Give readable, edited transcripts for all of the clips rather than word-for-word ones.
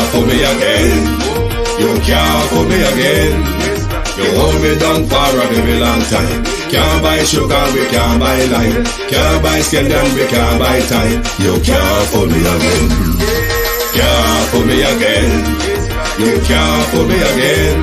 can't fool me again. You can't fool me again. You hold me down for a very long time. Can't buy sugar, we can't buy lime. Can't buy scallion, we can't buy time. You can't fool me again. Can't fool me again. You can't fool me again.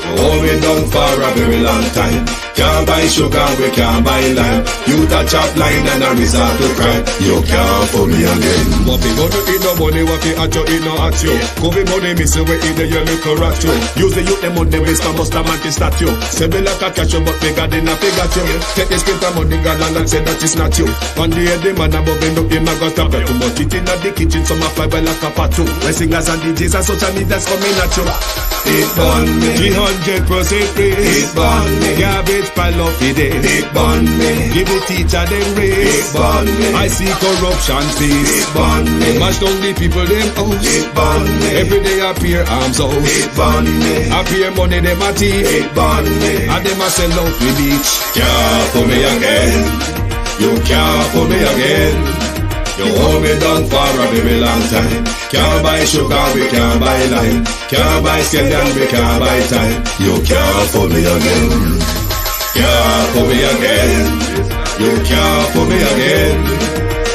Hold me down for a very long time. Can't buy sugar, we can't buy lime. You touch up line and a resort to crime. You can't fool me again. What people do eat no money, what people at you eat no at you. Covid money missing we eat the your little rat you. Use the youth the money waste and bust a man to statue. Say me like a catch you but bigger than a figure you. Take the spit of money galang and say that is not you. On the head the man above him up him a got a bet. Too much it in the kitchen some a fly by like a patu. When singers and DJs and social media's coming at you. It burn me 300% free. It burn me Garbage pile of it. It burn me Give the teacher them raise. It burn me I see corruption fees. It burn me Mash down the people them house. It burn me Every day appear arms out. It burn me Appear money them a thief. It burn me And them a sell out with each. Can't fool me again. You can't fool me again. You hold me down for a very long time. Can't buy sugar, we can't buy lime. Can't buy scallion, we can't buy time. You can't fool me again. Can't fool me again. You can't fool me again.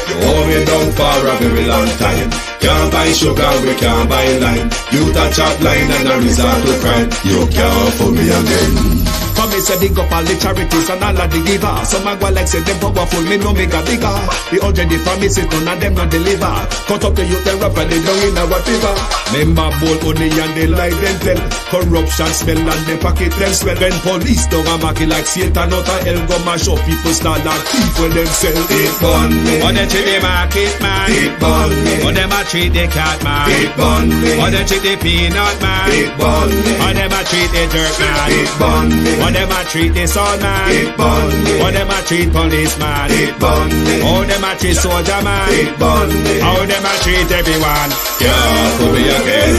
You hold me down for a very long time. Can't buy sugar, we can't buy lime. You touch up line and a resort to crime. You can't fool me again. Come me say big up all the charities and all of the givers. Some a go like say them powerful, me no make a bigger. The urgent the promises, none of them not deliver. Cut up the youth, they rap and they down in our river. Member bowl only and they lie them tell. Corruption smell and they pocket them swell. When police don't a market like Satan out of hell, go mash up people start like thief when them sell. It burn me On them treat the market man. It burn me On them a treat the cat man. It burn me On them treat the peanut man. It burn me On them a treat the dirt man. It burn me On them a treat the son man. It burn me How them a treat policeman. It burn me How them a treat soldier man. It burn me How them a treat everyone. Can't fool me again.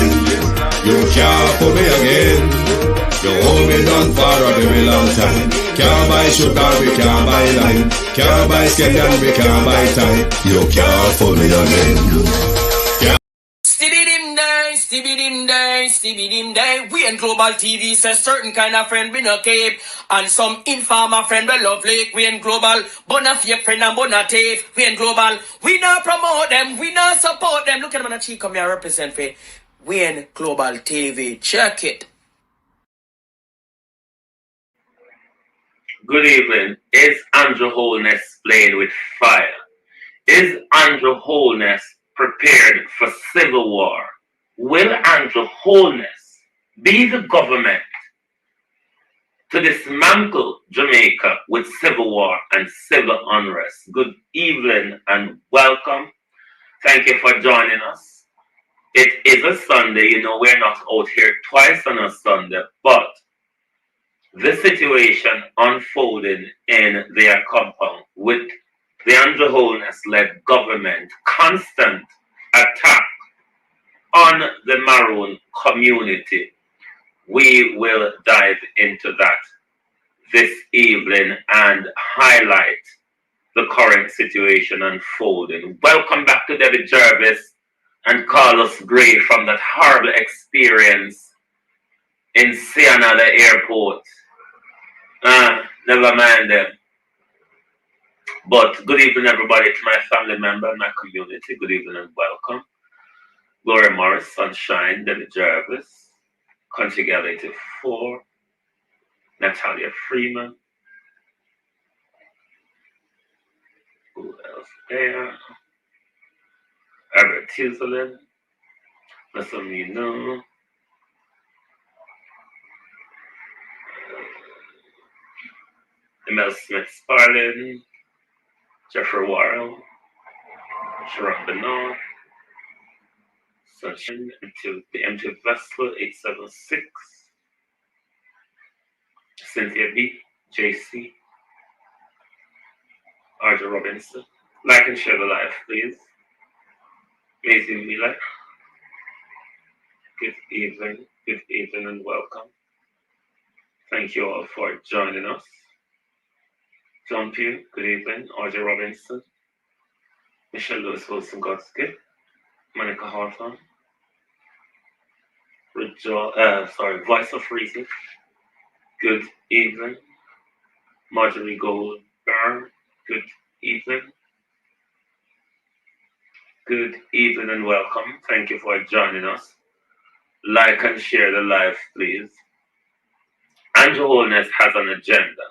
You can't fool me again. You hold me down for a very long time. Can't buy sugar, we can't buy lime. Can't buy scallion, we can't buy time. You can't fool me again. Stevie dim day. We in Global TV says certain kind of friend we no keep. And some informer friend we lovely. We in Global, bona fake friend and bona tape. We in Global, we not promote them, we not support them. Look at them on the cheek, come here represent for we in Global TV. Check it. Good evening. Is Andrew Holness playing with fire? Is Andrew Holness prepared for civil war? Will Andrew Holness be the government to dismantle Jamaica with civil war and civil unrest? Good evening and welcome. Thank you for joining us. It is a Sunday. You know, we're not out here twice on a Sunday, but the situation unfolding in their compound with the Andrew Holness-led government, constant attack on the Maroon community. We will dive into that this evening and highlight the current situation unfolding. Welcome back to David Jervis and Carlos Gray from that horrible experience in Siena, the airport. Never mind them. But good evening, everybody, to my family member and my community. Good evening and welcome. Gloria Morris, Sunshine, David Jervis, Country Gal 84, Natalia Freeman. Who else there? Albert Tuzelin, Listen Me Know. Emil Smith Sparlin, Jeffrey Warren, Sharon Bernard, Sunshine, the MT Vessel 876, Cynthia B, JC, Arja Robinson. Like and share the live, please. Amazing Mila. Good evening and welcome. Thank you all for joining us. John Pugh, good evening. Arja Robinson, Michelle Lewis Wilson Godsky, Monica Hawthorne, Voice of Reason. Good evening. Marjorie Goldberg. Good evening. Good evening and welcome. Thank you for joining us. Like and share the live, please. Andrew Holness has an agenda.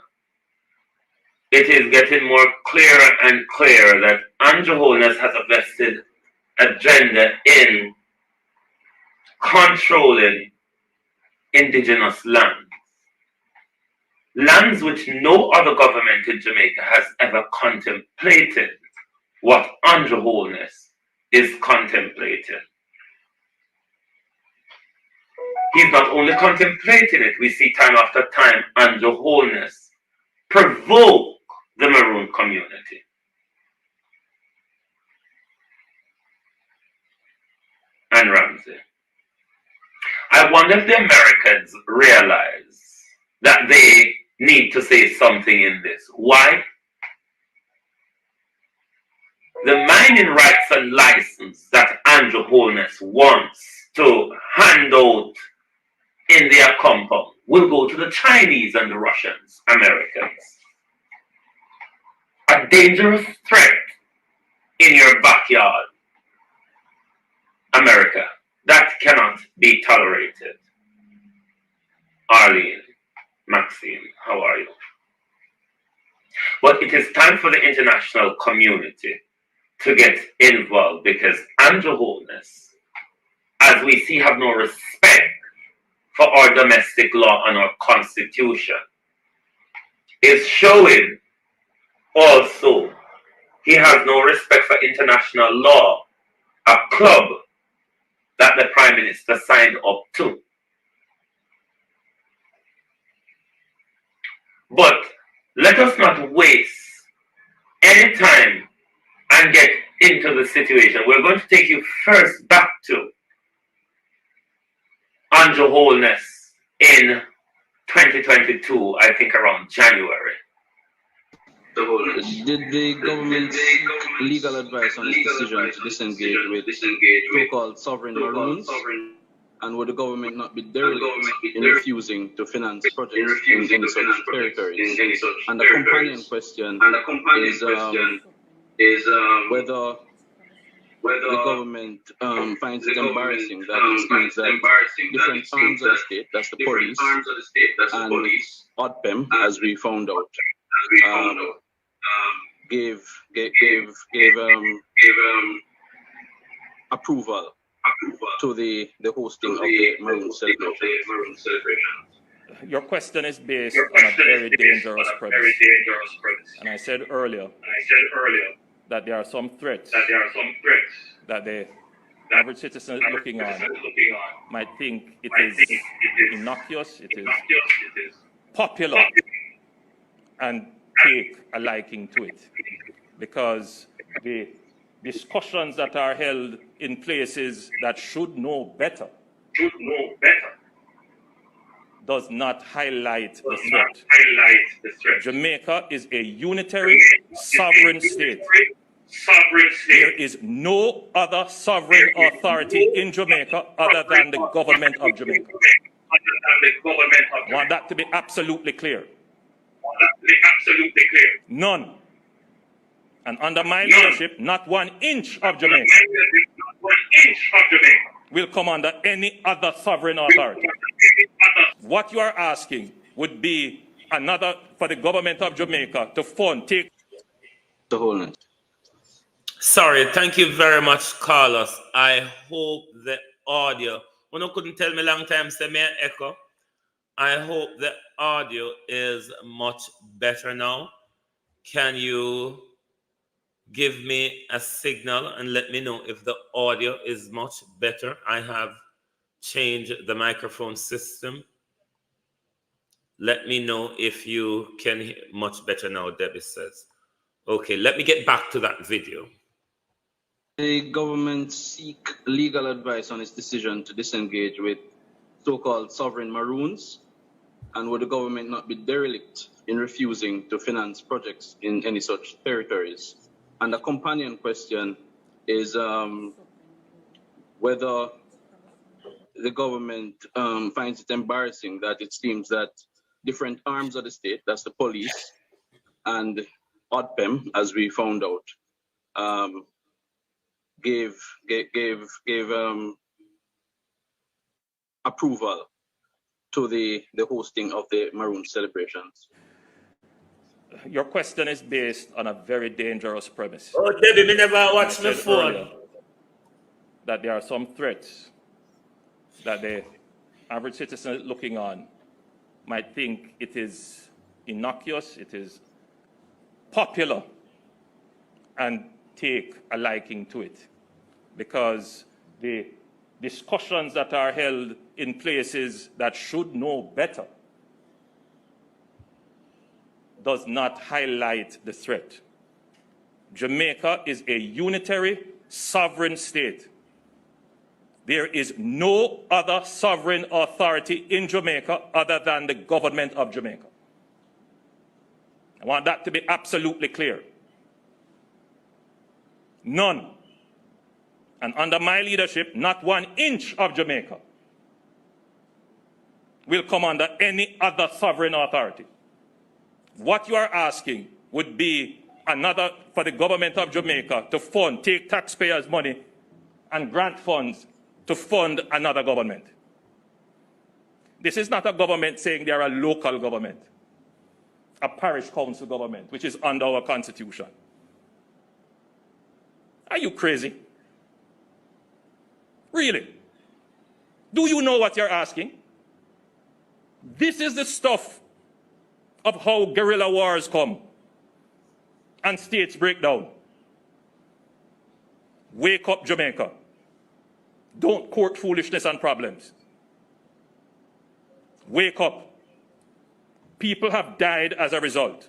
It is getting more clearer and clearer that Andrew Holness has a vested agenda in controlling indigenous lands. Lands which no other government in Jamaica has ever contemplated what Andrew Holness is contemplating. He's not only contemplating it, we see time after time Andrew Holness provoke the Maroon community. And Ramsey. I wonder if the Americans realize that they need to say something in this. Why? The mining rights and license that Andrew Holness wants to hand out in their compound will go to the Chinese and the Russians, Americans. A dangerous threat in your backyard, America. That cannot be tolerated. Arlene, Maxine, how are you? But it is time for the international community to get involved because Andrew Holness, as we see, have no respect for our domestic law and our constitution, is showing also he has no respect for international law, a club that the Prime Minister signed up to. But let us not waste any time and get into the situation. We're going to take you first back to Andrew Holness in 2022, I think around January. Did the government's legal advice on its decision to disengage with so-called sovereign Maroons? And would the government not be derelict in refusing to finance projects in any such territories? And the companion question is whether the government finds it embarrassing that it seems that different arms of the state, that's the police, and ODPEM, as we found out, gave approval to the hosting of the Maroon celebration. Your question is based on a very dangerous premise. And I said earlier that there are some threats that the average citizen looking on might think it is innocuous, it is popular, and take a liking to it. Because the discussions that are held in places that should know better does not highlight the threat. Jamaica is a unitary sovereign state. There is no other sovereign authority in Jamaica other than the government of Jamaica. I want that to be absolutely clear. None. And under my leadership, not 1 inch of Jamaica will come under any other sovereign authority. What you are asking would be another for the government of Jamaica to take The Holness. Sorry, thank you very much, Carlos. I hope the audio, when you couldn't tell me long time, say me echo. I hope the audio is much better now. Can you give me a signal and let me know if the audio is much better? I have changed the microphone system. Let me know if you can hear much better now, Debbie says. Okay, let me get back to that video. The government seek legal advice on its decision to disengage with so-called sovereign Maroons? And would the government not be derelict in refusing to finance projects in any such territories? And the companion question is whether the government finds it embarrassing that it seems that different arms of the state, that's the police and ODPEM, as we found out, gave approval to the hosting of the Maroon celebrations. Your question is based on a very dangerous premise. Oh, Debbie, me never watch my phone. That there are some threats that the average citizen looking on might think it is innocuous, it is popular, and take a liking to it. Because the discussions that are held in places that should know better does not highlight the threat. Jamaica is a unitary, sovereign state. There is no other sovereign authority in Jamaica other than the government of Jamaica. I want that to be absolutely clear. None. And under my leadership, not 1 inch of Jamaica will come under any other sovereign authority. What you are asking would be another for the government of Jamaica to fund, take taxpayers' money and grant funds to fund another government. This is not a government saying they are a local government, a parish council government, which is under our constitution. Are you crazy? Really? Do you know what you're asking? This is the stuff of how guerrilla wars come and states break down. Wake up, Jamaica. Don't court foolishness and problems. Wake up. People have died as a result.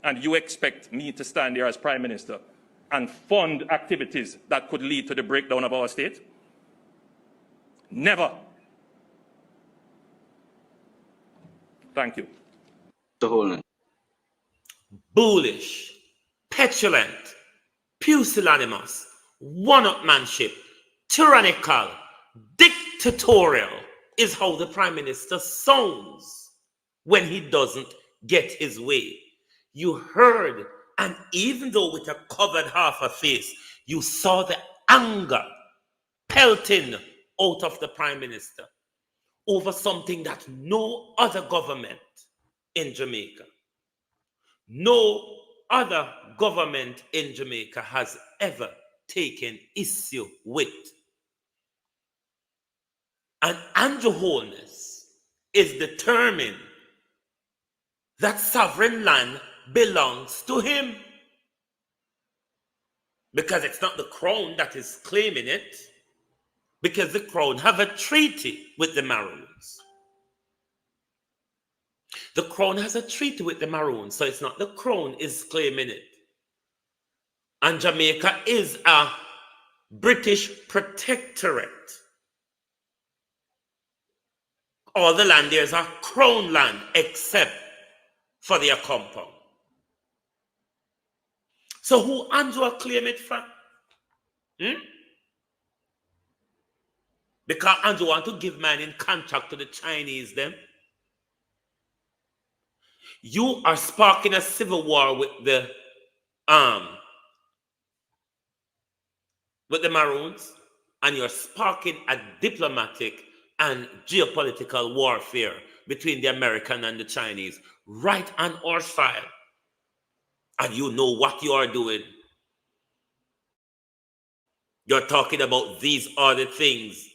And you expect me to stand here as Prime Minister and fund activities that could lead to the breakdown of our state? Never. Thank you. The Holness. Bullish, petulant, pusillanimous, one-upmanship, tyrannical, dictatorial is how the Prime Minister sounds when he doesn't get his way. You heard, and even though with a covered half a face, you saw the anger pelting out of the Prime Minister over something that no other government in Jamaica, no other government in Jamaica has ever taken issue with. And Andrew Holness is determined that sovereign land belongs to him. Because it's not the crown that is claiming it, because the crown have a treaty with the Maroons. The crown has a treaty with the Maroons, so it's not the crown is claiming it. And Jamaica is a British protectorate. All the land there is a crown land except for their compound. So who Andrew claim it from? Because Andrew want to give man in contract to the Chinese them. You are sparking a civil war with the Maroons, and you're sparking a diplomatic and geopolitical warfare between the American and the Chinese, right on our side. And you know what you are doing. You're talking about these are the things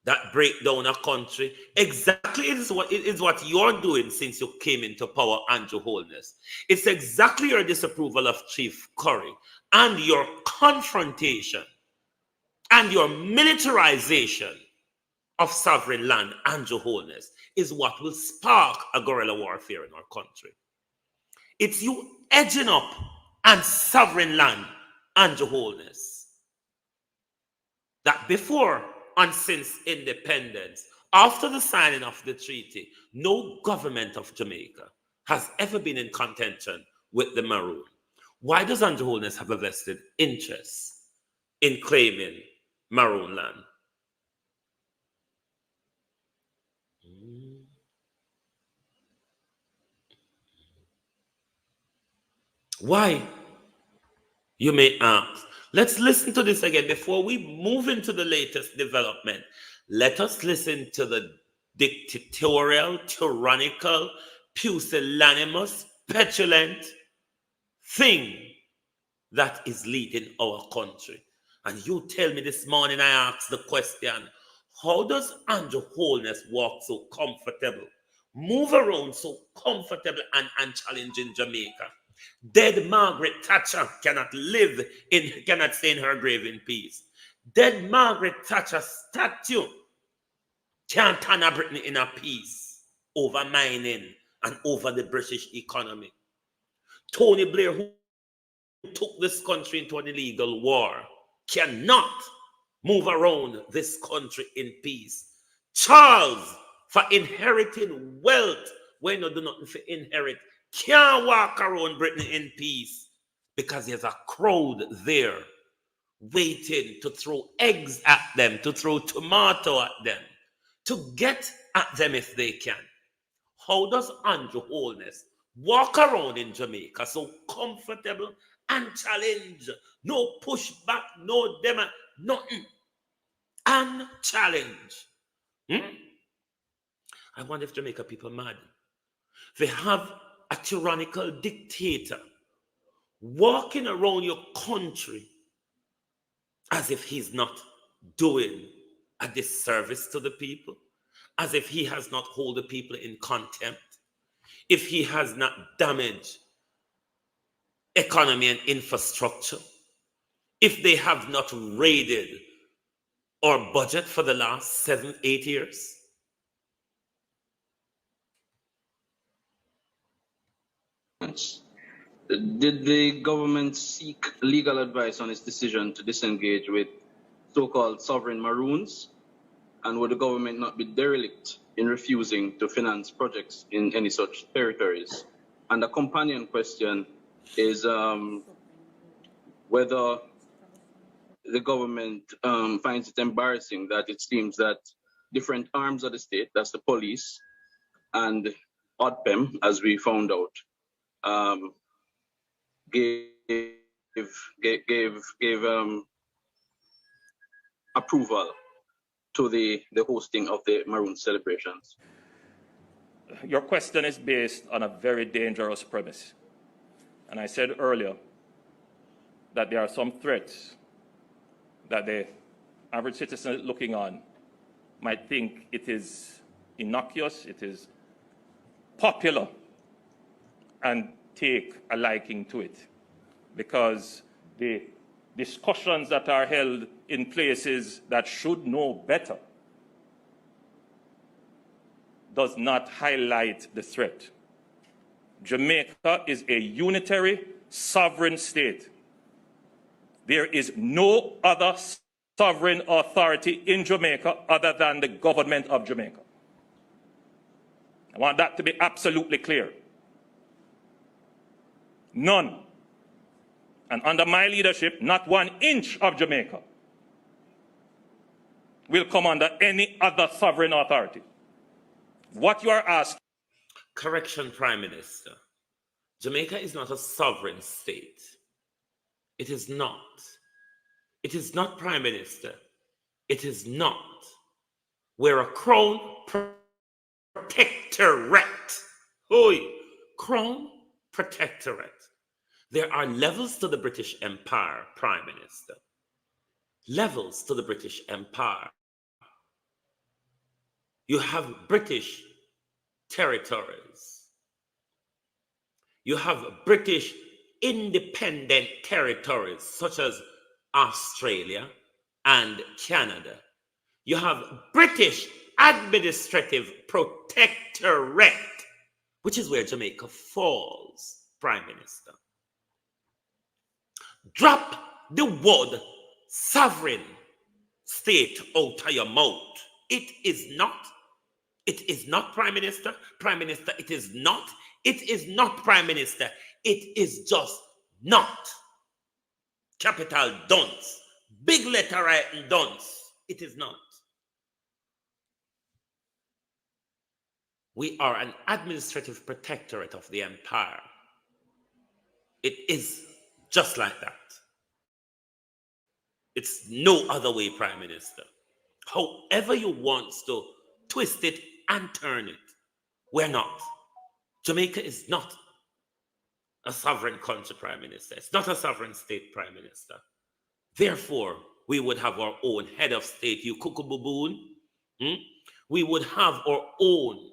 that break down a country. Exactly it is what you're doing since you came into power, Andrew Holness. It's exactly your disapproval of Chief Currie and your confrontation and your militarization of sovereign land, Andrew Holness, is what will spark a guerrilla warfare in our country. It's you edging up on sovereign land, Andrew Holness, that before and since independence, after the signing of the treaty, no government of Jamaica has ever been in contention with the Maroon. Why does Andrew Holness have a vested interest in claiming Maroon land? Why? You may ask. Let's listen to this again before we move into the latest development. Let us listen to the dictatorial, tyrannical, pusillanimous, petulant thing that is leading our country. And you tell me this morning, I asked the question, how does Andrew Holness walk so comfortable, move around so comfortable and unchallenging Jamaica? Dead Margaret Thatcher cannot stay in her grave in peace. Dead Margaret Thatcher statue can't turn a Britain in a peace over mining and over the British economy. Tony Blair, who took this country into an illegal war, cannot move around this country in peace. Charles, for inheriting wealth when you do nothing for inherit, can't walk around Britain in peace because there's a crowd there waiting to throw eggs at them, to throw tomato at them, to get at them if they can. How does Andrew Holness walk around in Jamaica so comfortable and challenge? No pushback, no demo, nothing. And challenge. I wonder if Jamaica people mad. They have a tyrannical dictator walking around your country as if he's not doing a disservice to the people, as if he has not hold the people in contempt, if he has not damaged economy and infrastructure, if they have not raided our budget for the last 7-8 years. Did the government seek legal advice on its decision to disengage with so-called sovereign Maroons? And would the government not be derelict in refusing to finance projects in any such territories? And the companion question is whether the government finds it embarrassing that it seems that different arms of the state, that's the police and ODPEM, as we found out, gave approval to the hosting of the Maroon celebrations. Your question is based on a very dangerous premise. And I said earlier that there are some threats that the average citizen looking on might think it is innocuous, it is popular, and take a liking to it, because the discussions that are held in places that should know better does not highlight the threat. Jamaica is a unitary, sovereign state. There is no other sovereign authority in Jamaica other than the government of Jamaica. I want that to be absolutely clear. None. And under my leadership, not 1 inch of Jamaica will come under any other sovereign authority. What you are asking. Correction, Prime Minister. Jamaica is not a sovereign state. It is not. It is not, Prime Minister. It is not. We're a crown protectorate. Oi, crown protectorate. There are levels to the British Empire, Prime Minister. Levels to the British Empire. You have British territories. You have British independent territories such as Australia and Canada. You have British administrative protectorate, which is where Jamaica falls, Prime Minister. Drop the word sovereign state out of your mouth. It is not. It is not, Prime Minister. Prime Minister, it is not. It is not, Prime Minister. It is just not. Capital dunce. Big letter writing dunce. It is not. We are an administrative protectorate of the empire. It is just like that. It's no other way, Prime Minister. However you want to twist it and turn it, we're not. Jamaica is not a sovereign country, Prime Minister. It's not a sovereign state, Prime Minister. Therefore, we would have our own head of state, you cuckoo baboon. We would have our own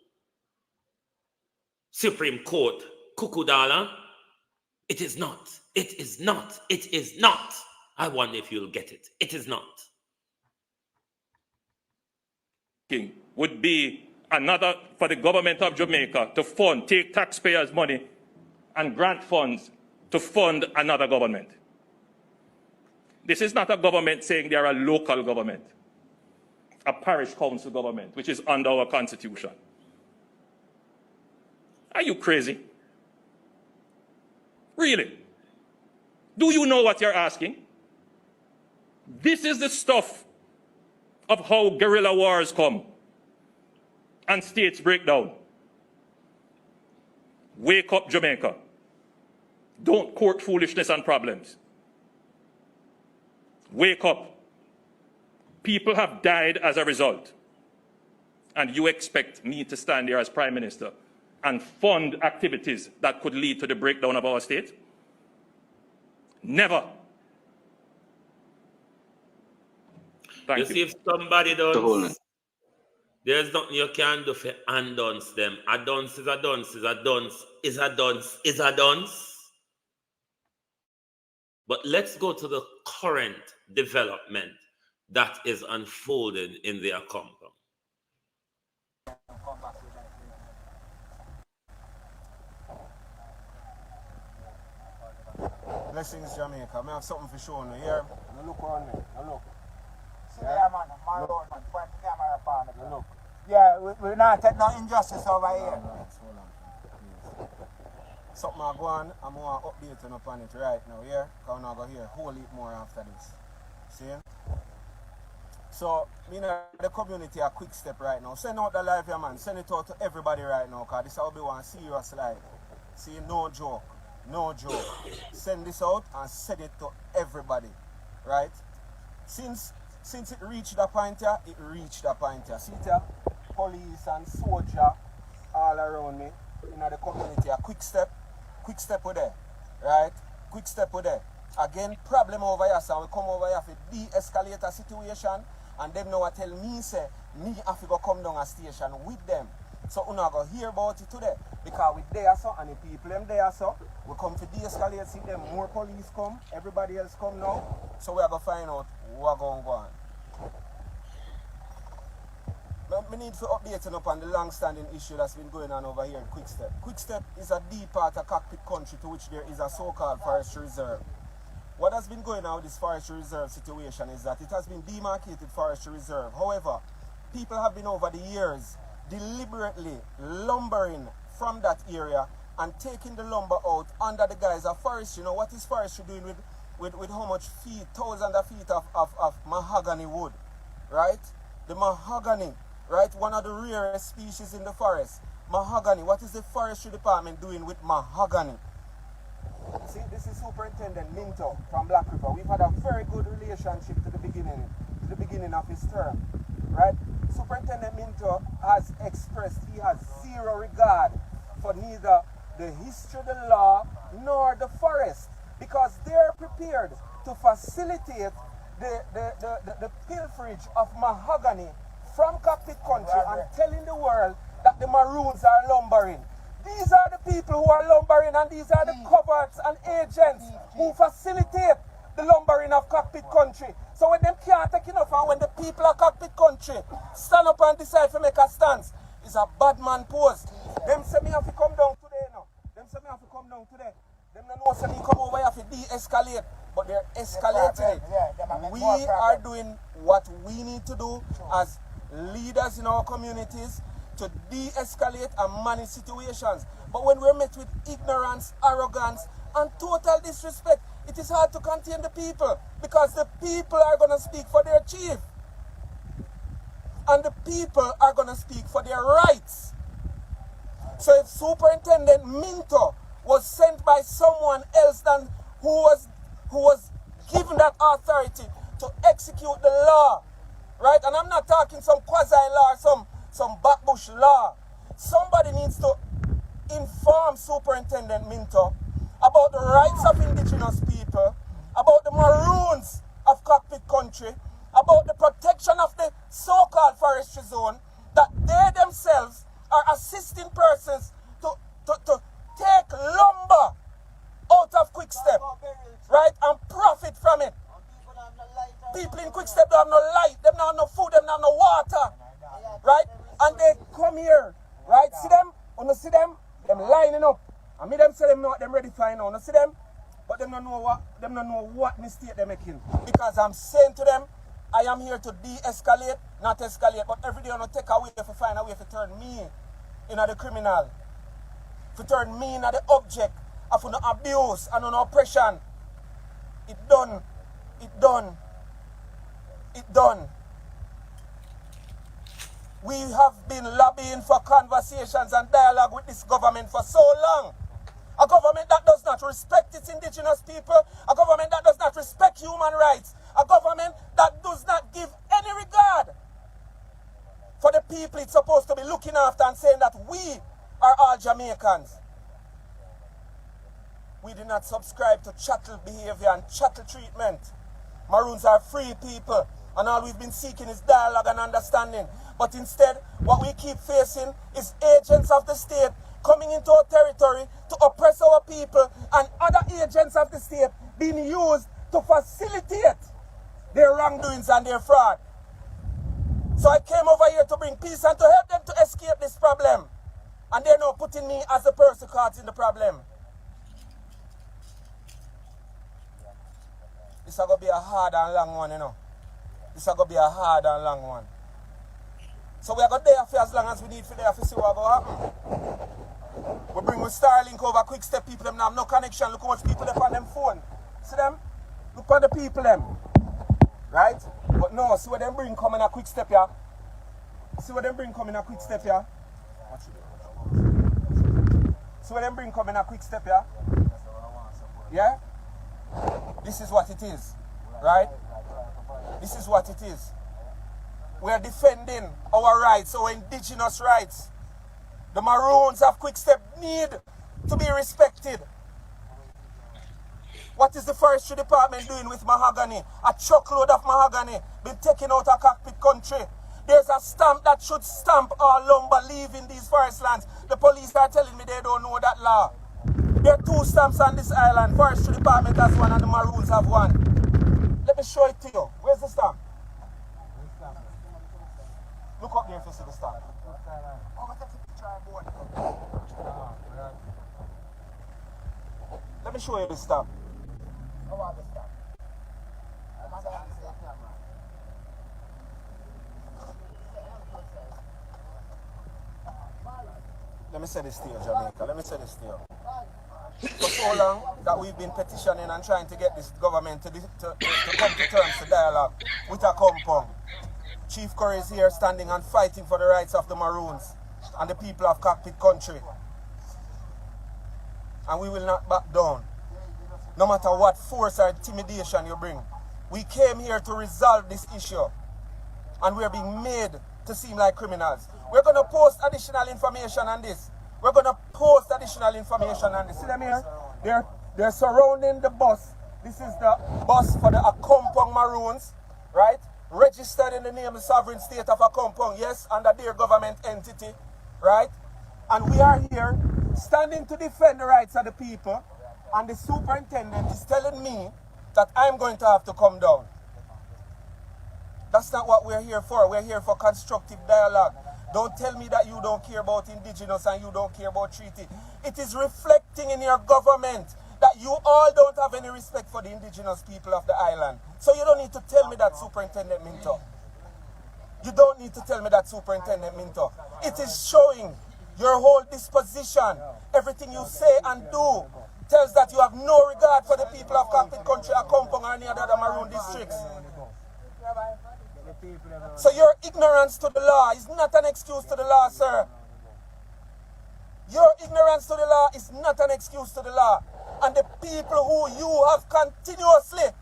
Supreme Court, cuckoo dollar. It is not. It is not. It is not. I wonder if you'll get it. It is not. Would be another for the government of Jamaica to take taxpayers' money and grant funds to fund another government. This is not a government saying they are a local government, a parish council government, which is under our constitution. Are you crazy? Really? Do you know what you're asking? This is the stuff of how guerrilla wars come and states break down. Wake up, Jamaica. Don't court foolishness and problems. Wake up. People have died as a result. And you expect me to stand here as Prime Minister and fund activities that could lead to the breakdown of our state? Never. Thank you. See, if somebody does, there's nothing you can do for undunce them. A dunce is a dunce is a dunce is a dunce is a dunce. But let's go to the current development that is unfolding in their compound. Blessings, Jamaica. I have something for showing you here. Now look on me. Now look. See there, man. Maroon, man. Point the camera upon it. Now look. Yeah, we're not taking no injustice over here. Hold on. Please. Something I go on, I'm going to update you upon it right now, here. Because I'm not going to hear a whole heap more after this. See? So, me know the community a quick step right now. Send out the live here, man. Send it out to everybody right now, because this will be one serious live. See, no joke. No joke. Send this out and send it to everybody. Right? Since it reached the point here, it reached the point here. See here? Police and soldier all around me in the community. A quick step with there. Right? Quick step with there. Again, problem over here, so we come over here to de-escalate a situation, and them now tell me, say, me have to go come down a station with them. So we're not going to hear about it today. Because we there so, and the people them there so, we come to de-escalate, see them, more police come, everybody else come now. So we are going to find out what's going on. But we need to update upon the long-standing issue that's been going on over here in Quickstep. Quickstep is a deep part of cockpit country to which there is a so-called forestry reserve. What has been going on with this forestry reserve situation is that it has been demarcated forestry reserve. However, people have been over the years deliberately lumbering from that area and taking the lumber out under the guise of forestry. You know, what is forestry doing with how much feet, thousands of feet of mahogany wood, right? The mahogany, right? One of the rarest species in the forest. Mahogany. What is the forestry department doing with mahogany? See, this is Superintendent Minto from Black River. We've had a very good relationship to the beginning of his term, right? Superintendent Minto has expressed he has zero regard for neither the history, the law, nor the forest, because they're prepared to facilitate the pilferage of mahogany from cockpit country and telling the world that the Maroons are lumbering. These are the people who are lumbering, and these are the coverts and agents who facilitate the lumbering of cockpit country. So when them can't take enough, and when the people of cockpit country stand up and decide to make a stance, it's a bad man pose. Them say me have to come down today now. Them say me have to come down today. Them don't know say me come over here to de-escalate, but they're escalating it. We are doing what we need to do as leaders in our communities to de-escalate and manage situations. But when we're met with ignorance, arrogance, and total disrespect, it is hard to contain the people, because the people are going to speak for their chief. And the people are going to speak for their rights. So if Superintendent Minto was sent by someone else than who was given that authority to execute the law. Right? And I'm not talking some quasi-law or some backbush law. Somebody needs to inform Superintendent Minto about the rights of indigenous people, about the Maroons of Cockpit Country, about the protection of the so-called forestry zone, that they themselves are assisting persons to take lumber out of Quick Step, right, and profit from it. People in Quick Step don't have no light, them don't have no food, them don't have no water, right? And they come here, right? See them? When you see them lining up. And me them say them know what them ready for now. You see them? But them don't know what mistake they're making. Because I'm saying to them, I am here to de-escalate, not escalate. But every day I'm going to take away to find a way to turn me into the criminal. To turn me into the object of an abuse and an oppression. It done. It done. It done. We have been lobbying for conversations and dialogue with this government for so long. A government that does not respect its indigenous people. A government that does not respect human rights. A government that does not give any regard for the people it's supposed to be looking after and saying that we are all Jamaicans. We do not subscribe to chattel behavior and chattel treatment. Maroons are free people, and all we've been seeking is dialogue and understanding. But instead, what we keep facing is agents of the state coming into our territory to oppress our people, and other agents of the state being used to facilitate their wrongdoings and their fraud. So I came over here to bring peace and to help them to escape this problem. And they're now putting me as the person caught in the problem. This is going to be a hard and long one, you know. This is going to be a hard and long one. So we are going to there for as long as we need for there to see what will happen. We bring with Starlink over Quick Step people, them now have no connection. Look how much people there on them phone. See them? Look on the people them. Right? But no, see what them bring coming a Quick Step here. See what them bring coming a Quick Step here. See what them bring coming a Quick Step here. Yeah? This is what it is. Right? This is what it is. We are defending our rights, our indigenous rights. The Maroons of Quick Step need to be respected. What is the forestry department doing with mahogany? A truckload of mahogany been taken out of Cockpit Country. There's a stamp that should stamp all lumber leaving these forest lands. The police are telling me they don't know that law. There are 2 stamps on this island. Forestry department has one and the Maroons have one. Let me show it to you. Where's the stamp? Look up there if you see the stamp. Let me show you the stamp. Let me say this to you, Jamaica. Let me say this to you. For so long that we've been petitioning and trying to get this government to come to terms to dialogue with a compound. Chief Currie is here standing and fighting for the rights of the Maroons and the people of Cockpit Country. And we will not back down. No matter what force or intimidation you bring. We came here to resolve this issue. And we're being made to seem like criminals. We're going to post additional information on this. We're going to post additional information on this. See them here? They're surrounding the bus. This is the bus for the Akompong Maroons, right? Registered in the name of the sovereign state of Akompong, yes, under their government entity, right? And we are here standing to defend the rights of the people, and the superintendent is telling me that I'm going to have to come down. That's not what we're here for. We're here for constructive dialogue. Don't tell me that you don't care about indigenous and you don't care about treaty. It is reflecting in your government that you all don't have any respect for the indigenous people of the island. So you don't need to tell me that, Superintendent Minto. You don't need to tell me that, Superintendent Minto. It is showing your whole disposition. Everything you say and do tells that you have no regard for the people of Cockpit Country, Akompong, or any other Maroon districts. So your ignorance to the law is not an excuse to the law, sir. Your ignorance to the law is not an excuse to the law. And the people who you have continuously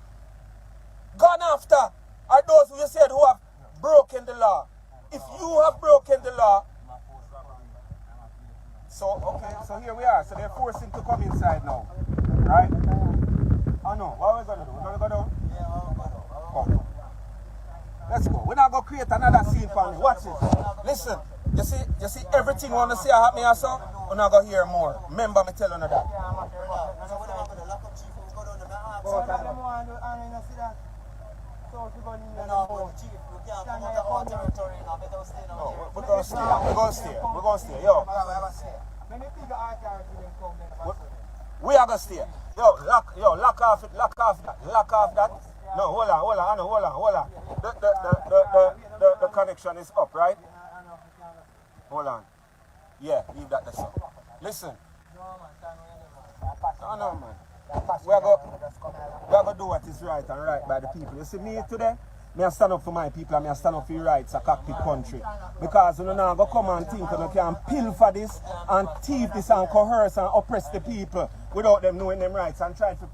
gone after are those who you said who have broken the law. If you have broken the law, so okay, so here we are. So they're forcing to come inside now, right? I know. What are we gonna do? We're gonna go down. Yeah, we're gonna go. Come. Let's go. We're not gonna create another scene for me. Watch it. Listen. You see everything you want to see happening also. We're not gonna hear more. Remember me telling you that. We're gonna stay. Yo. We are gonna stay. Lock off that. No, hold on. The connection is up, right? Hold on. Yeah, leave that there. Listen. No, man. We're going to do what is right and right by the people. You see me today? I stand up for my people and I stand up for your rights a cockpit country. Because you know, go come and think you can pilfer this and thief this and coerce and oppress the people without them knowing them rights and try to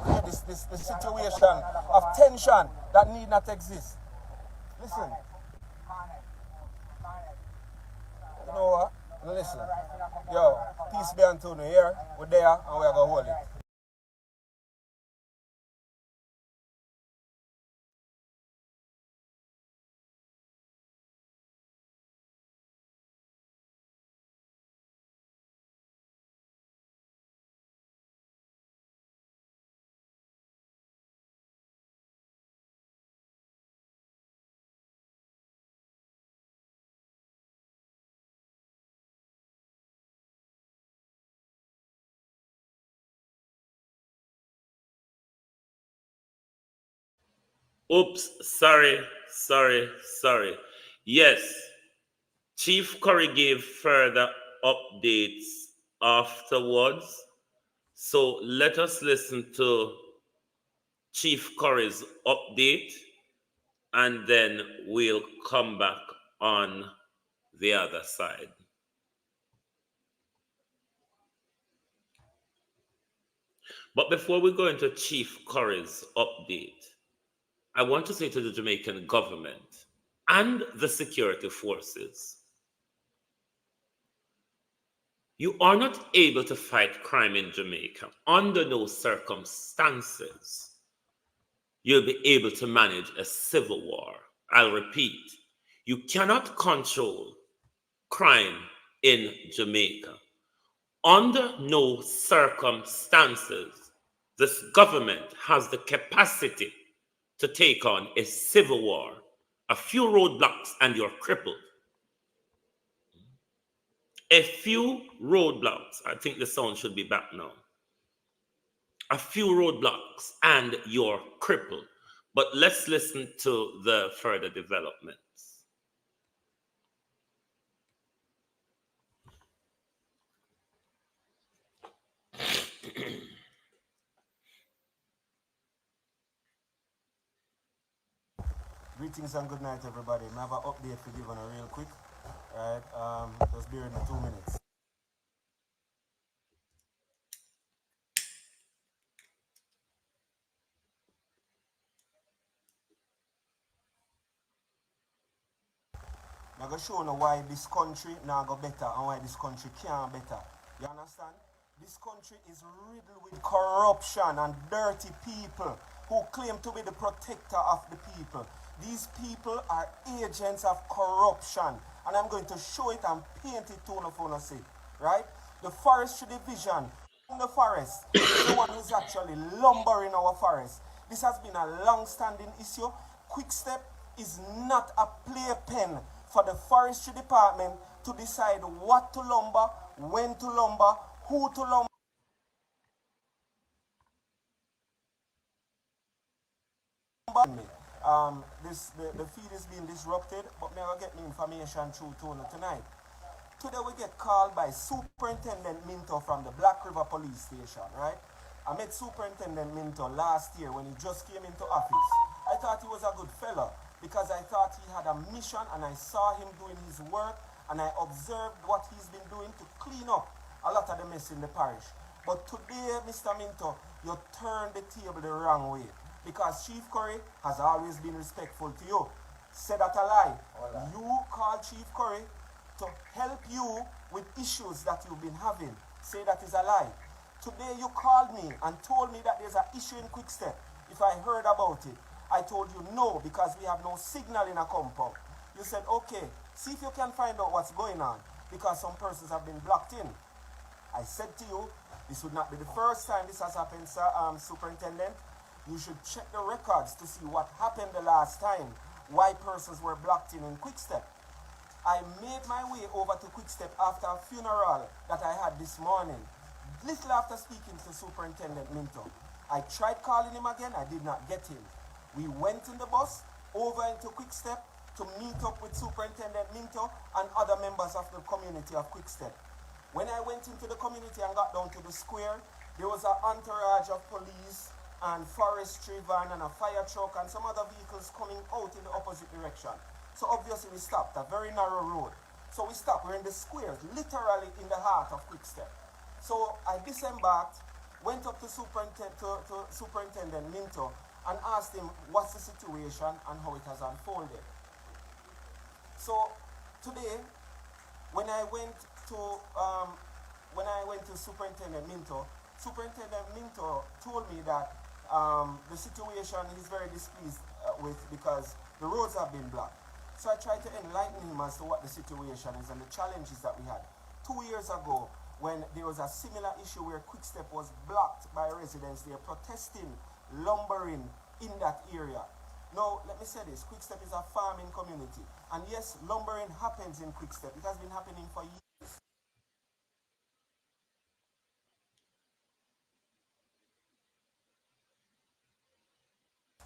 create this situation of tension that need not exist. Listen. You know what? Listen. Yo, peace be unto you here. We're there and we're going to hold it. Oops, sorry. Yes, Chief Currie gave further updates afterwards. So let us listen to Chief Currie's update and then we'll come back on the other side. But before we go into Chief Currie's update, I want to say to the Jamaican government and the security forces, you are not able to fight crime in Jamaica under no circumstances. You'll be able to manage a civil war. I'll repeat, you cannot control crime in Jamaica. Under no circumstances, this government has the capacity to take on a civil war. A few roadblocks and you're crippled. A few roadblocks. I think the sound should be back now. A few roadblocks and you're crippled. But let's listen to the further developments. Greetings and good night, everybody. I have an update to give on a real quick. Alright, just bear in 2 minutes. I'm going to show you why this country now go better and why this country can't better. You understand? This country is riddled with corruption and dirty people who claim to be the protector of the people. These people are agents of corruption. And I'm going to show it and paint it to you see. Right? The forestry division in the forest is the one who's actually lumbering our forest. This has been a long-standing issue. Quick Step is not a playpen for the forestry department to decide what to lumber, when to lumber, who to lumber. The feed is being disrupted, but may I get the information through tonight. Today we get called by Superintendent Minto from the Black River Police Station, right? I met Superintendent Minto last year when he just came into office. I thought he was a good fella because I thought he had a mission and I saw him doing his work and I observed what he's been doing to clean up a lot of the mess in the parish. But today, Mr. Minto, you turned the table the wrong way, because Chief Currie has always been respectful to you. Say that a lie. You called Chief Currie to help you with issues that you've been having. Say that is a lie. Today you called me and told me that there's an issue in Quickstep. If I heard about it, I told you no, because we have no signal in a compound. You said, okay, see if you can find out what's going on, because some persons have been blocked in. I said to you, this would not be the first time this has happened, sir, Superintendent. You should check the records to see what happened the last time, why persons were blocked in Quickstep. I made my way over to Quickstep after a funeral that I had this morning. Little after speaking to Superintendent Minto. I tried calling him again, I did not get him. We went in the bus over into Quickstep to meet up with Superintendent Minto and other members of the community of Quickstep. When I went into the community and got down to the square, there was an entourage of police and forestry van and a fire truck and some other vehicles coming out in the opposite direction. So obviously we stopped, a very narrow road. So we stopped, we're in the square, literally in the heart of Quickstep. So I disembarked, went up to Superintendent Minto and asked him what's the situation and how it has unfolded. So today, when I went to Superintendent Minto told me that the situation he's very displeased with, because the roads have been blocked. So I tried to enlighten him as to what the situation is and the challenges that we had. 2 years ago, when there was a similar issue where Quickstep was blocked by residents, they are protesting lumbering in that area. Now, let me say this, Quickstep is a farming community. And yes, lumbering happens in Quickstep. It has been happening for years.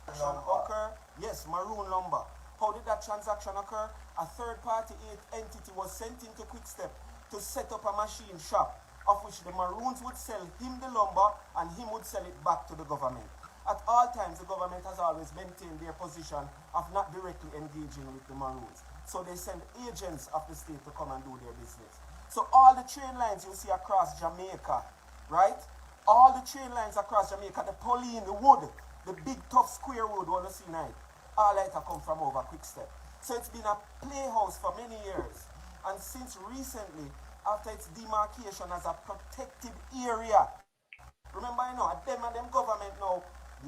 Occur? Yes, Maroon lumber. How did that transaction occur? A third-party entity was sent into Quickstep to set up a machine shop, of which the Maroons would sell him the lumber and him would sell it back to the government. At all times, the government has always maintained their position of not directly engaging with the Maroons. So they send agents of the state to come and do their business. So all the train lines you see across Jamaica, right? All the train lines across Jamaica, the Pauline, the wood, the big tough square wood you want to see now, all that come from over Quickstep. So it's been a playhouse for many years. And since recently, after its demarcation as a protected area, remember, you know, them and them government now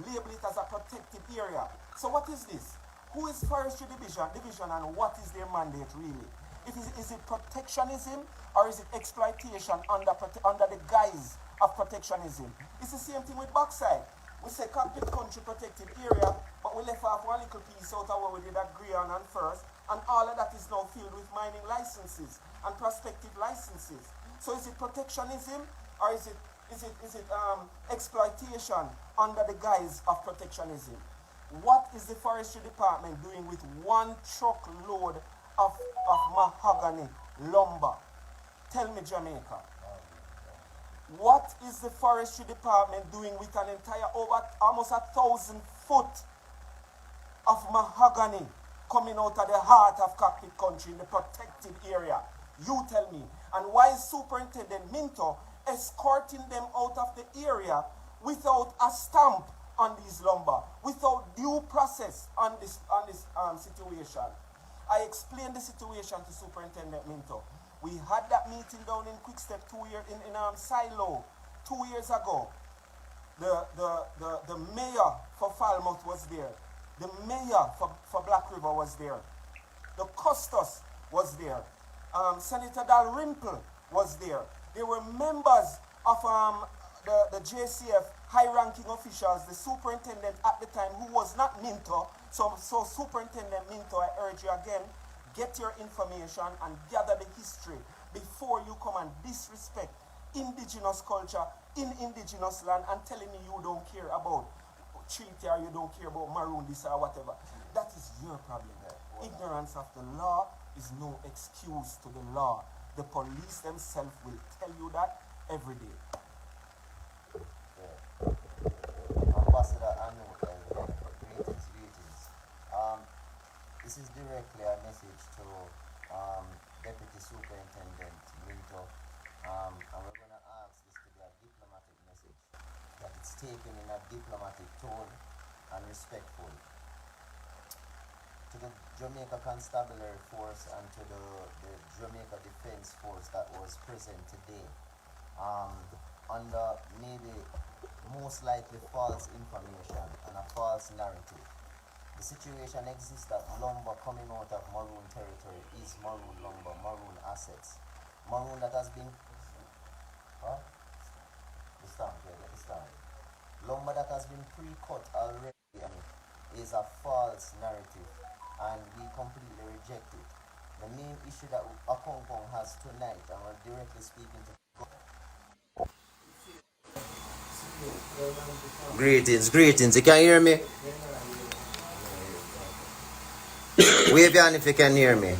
label it as a protected area. So what is this? Who is Forestry Division and what is their mandate really? Is it protectionism or is it exploitation under the guise of protectionism? It's the same thing with Backside. We say cockpit country protected area, but we left off one little piece out of what we did agree on first, and all of that is now filled with mining licenses and prospective licenses. So is it protectionism or is it exploitation under the guise of protectionism? What is the forestry department doing with one truckload of mahogany lumber? Tell me, Jamaica. What is the forestry department doing with an entire almost 1,000 foot of mahogany coming out of the heart of cockpit country in the protected area? You tell me. And why is Superintendent Minto escorting them out of the area without a stamp on these lumber, without due process on this situation? I explained the situation to Superintendent Minto. We had that meeting down in Quickstep in Silo 2 years ago. The mayor for Falmouth was there. The mayor for Black River was there. The Custos was there. Senator Dalrymple was there. There were members of the JCF high-ranking officials, the superintendent at the time, who was not Minto. So Superintendent Minto, I urge you again, get your information and gather the history before you come and disrespect indigenous culture in indigenous land and telling me you don't care about treaty or you don't care about Maroon this or whatever. That is your problem. Ignorance of the law is no excuse to the law. The police themselves will tell you that every day. Ambassador Anu, greetings. This is directly a message to Deputy Superintendent Minto, and we're going to ask this to be a diplomatic message, that it's taken in a diplomatic tone and respectful. To the Jamaica Constabulary Force and to the Jamaica Defense Force that was present today, under maybe most likely false information and a false narrative. The situation exists that lumber coming out of Maroon territory is Maroon lumber, Maroon assets. Maroon that has been, the stamp here, get the stamp. Lumber that has been pre-cut already is a false narrative, and we completely reject it. The main issue that Akongkong has tonight, and we're directly speaking to Greetings. You can hear me? Wave your hand if you can hear me.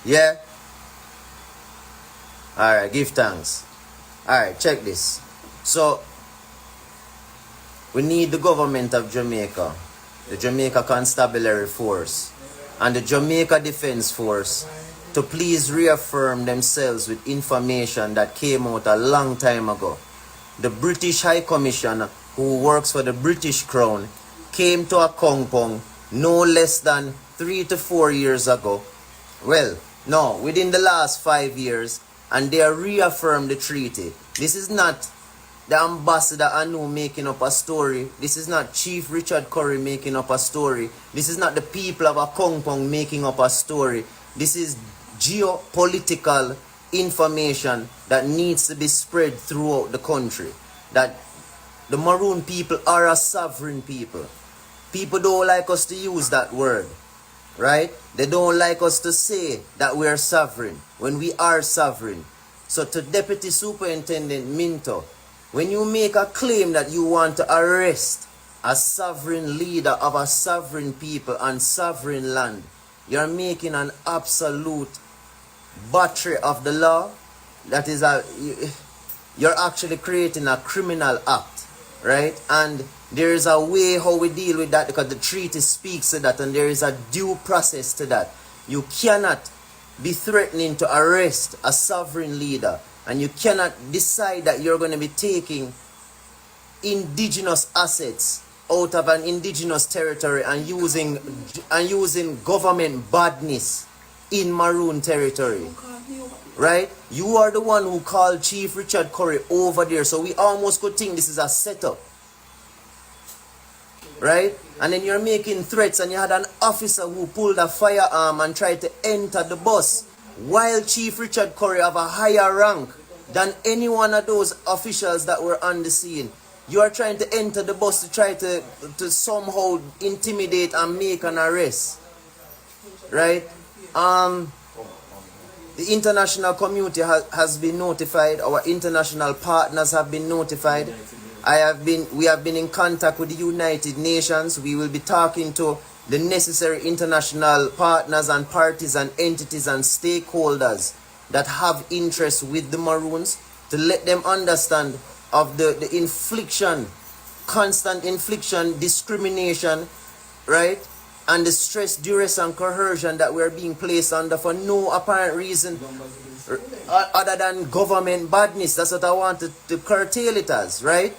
Yeah? Alright, give thanks. Alright, check this. So, we need the government of Jamaica, the Jamaica Constabulary Force, and the Jamaica Defense Force to please reaffirm themselves with information that came out a long time ago. The British High Commissioner, who works for the British Crown, came to Akongkong no less than 3 to 4 years ago. Well, no, within the last 5 years, and they reaffirmed the treaty. This is not the ambassador Anu making up a story. This is not Chief Richard Currie making up a story. This is not the people of Akongkong making up a story. This is geopolitical information that needs to be spread throughout the country. That the Maroon people are a sovereign people. People don't like us to use that word, right? They don't like us to say that we are sovereign when we are sovereign. So to Deputy Superintendent Minto, when you make a claim that you want to arrest a sovereign leader of a sovereign people and sovereign land, you're making an absolute battery of the law. That is you're actually creating a criminal act, right? And there is a way how we deal with that, because the treaty speaks to that, and there is a due process to that. You cannot be threatening to arrest a sovereign leader, and you cannot decide that you're going to be taking indigenous assets out of an indigenous territory and using government badness in Maroon territory, right? You are the one who called Chief Richard Currie over there, so we almost could think this is a setup, right? And then you're making threats, and you had an officer who pulled a firearm and tried to enter the bus, while Chief Richard Currie have a higher rank than any one of those officials that were on the scene. You are trying to enter the bus to try to somehow intimidate and make an arrest, right? The international community has been notified. Our international partners have been notified. We have been in contact with the United Nations. We will be talking to the necessary international partners and parties and entities and stakeholders that have interest with the Maroons, to let them understand of the infliction, constant infliction, discrimination, right? And the stress, duress, and coercion that we're being placed under for no apparent reason other than government badness. That's what I wanted to curtail it as, right?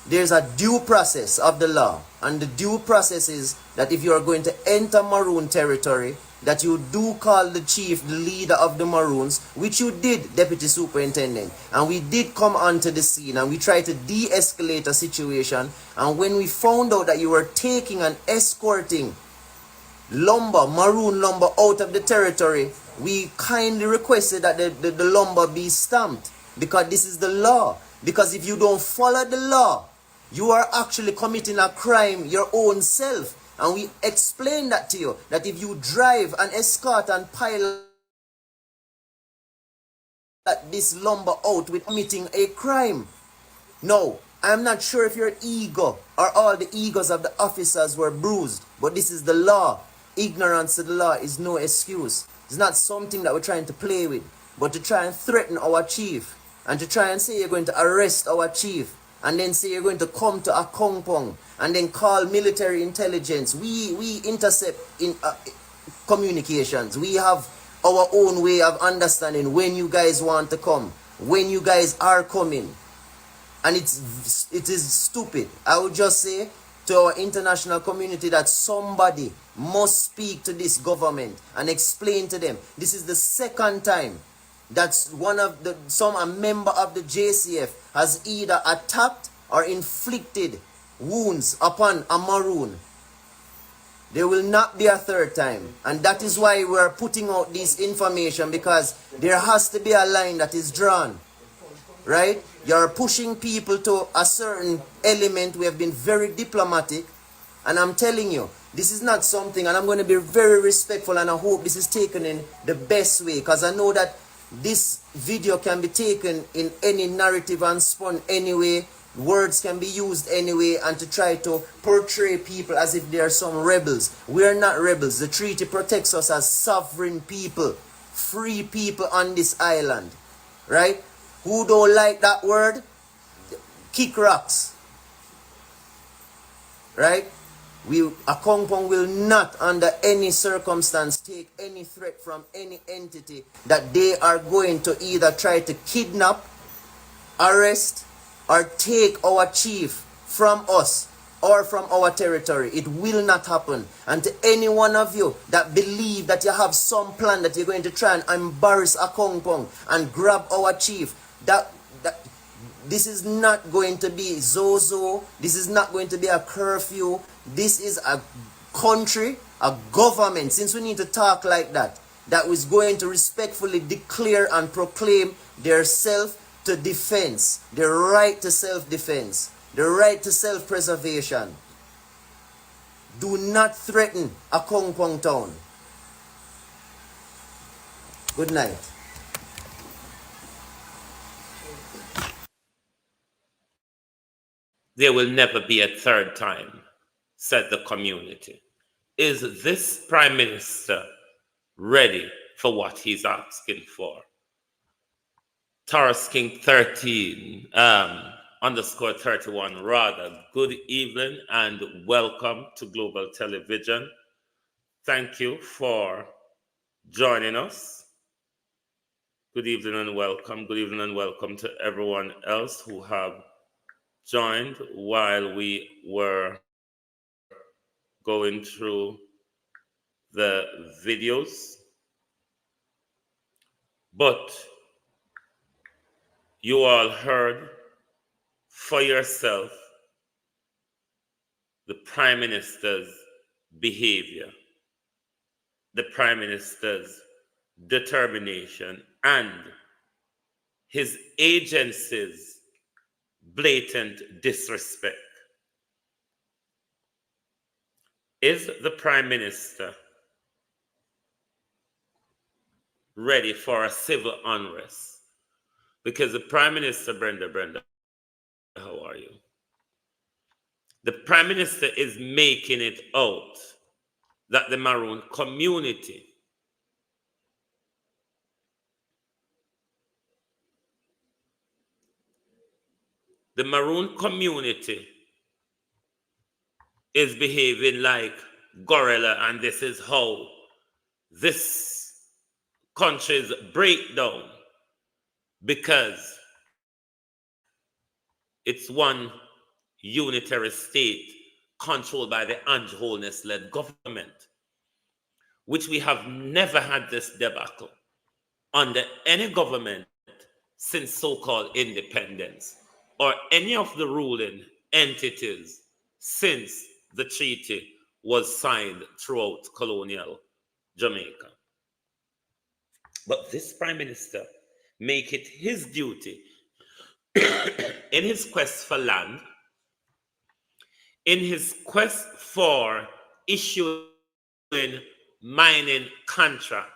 There's a due process of the law, and the due process is that if you are going to enter Maroon territory, that you do call the chief, the leader of the Maroons, which you did, Deputy Superintendent, and we did come onto the scene and we tried to de-escalate a situation. And when we found out that you were taking and escorting lumber, Maroon lumber, out of the territory, we kindly requested that the lumber be stamped, because this is the law. Because if you don't follow the law, you are actually committing a crime your own self. And we explained that to you, that if you drive and escort and pile this lumber out with committing a crime. No, I'm not sure if your ego or all the egos of the officers were bruised, but this is the law. Ignorance of the law is no excuse. It's not something that we're trying to play with, but to try and threaten our chief, and to try and say you're going to arrest our chief, and then say you're going to come to a compound and then call military intelligence. We intercept in communications. We have our own way of understanding when you guys want to come, when you guys are coming. And it is stupid. I would just say to our international community that somebody must speak to this government and explain to them. This is the second time that a member of the JCF has either attacked or inflicted wounds upon a Maroon. There will not be a third time. And that is why we're putting out this information, because there has to be a line that is drawn. Right? You're pushing people to a certain element. We have been very diplomatic. And I'm telling you, this is not something, and I'm going to be very respectful, and I hope this is taken in the best way, because I know that this video can be taken in any narrative and spun anyway. Words can be used anyway, and to try to portray people as if they are some rebels. We are not rebels. The treaty protects us as sovereign people, free people on this island. Right? Who don't like that word? Kick rocks. Right? A compound will not under any circumstance take any threat from any entity that they are going to either try to kidnap, arrest, or take our chief from us or from our territory. It will not happen. And to any one of you that believe that you have some plan that you're going to try and embarrass a compound and grab our chief, this is not going to be Zozo. This is not going to be a curfew. This is a country, a government, since we need to talk like that is going to respectfully declare and proclaim their self-defense, their right to self-defense, the right to self-preservation. Do not threaten a compound town. Good night. There will never be a third time, said the community. Is this Prime Minister ready for what he's asking for? Taurus King 13 underscore 31 rather. Good evening and welcome to Global Television. Thank you for joining us. Good evening and welcome. Good evening and welcome to everyone else who have joined while we were going through the videos. But you all heard for yourself the Prime Minister's behavior, the Prime Minister's determination, and his agency's blatant disrespect. Is the Prime Minister ready for a civil unrest? Because the Prime Minister, Brenda, how are you? The Prime Minister is making it out that the Maroon community is behaving like gorilla, and this is how this country's breakdown, because it's one unitary state controlled by the Holness-led government, which we have never had this debacle under any government since so-called independence, or any of the ruling entities since the treaty was signed throughout colonial Jamaica. But this Prime Minister make it his duty in his quest for land, in his quest for issuing mining contract,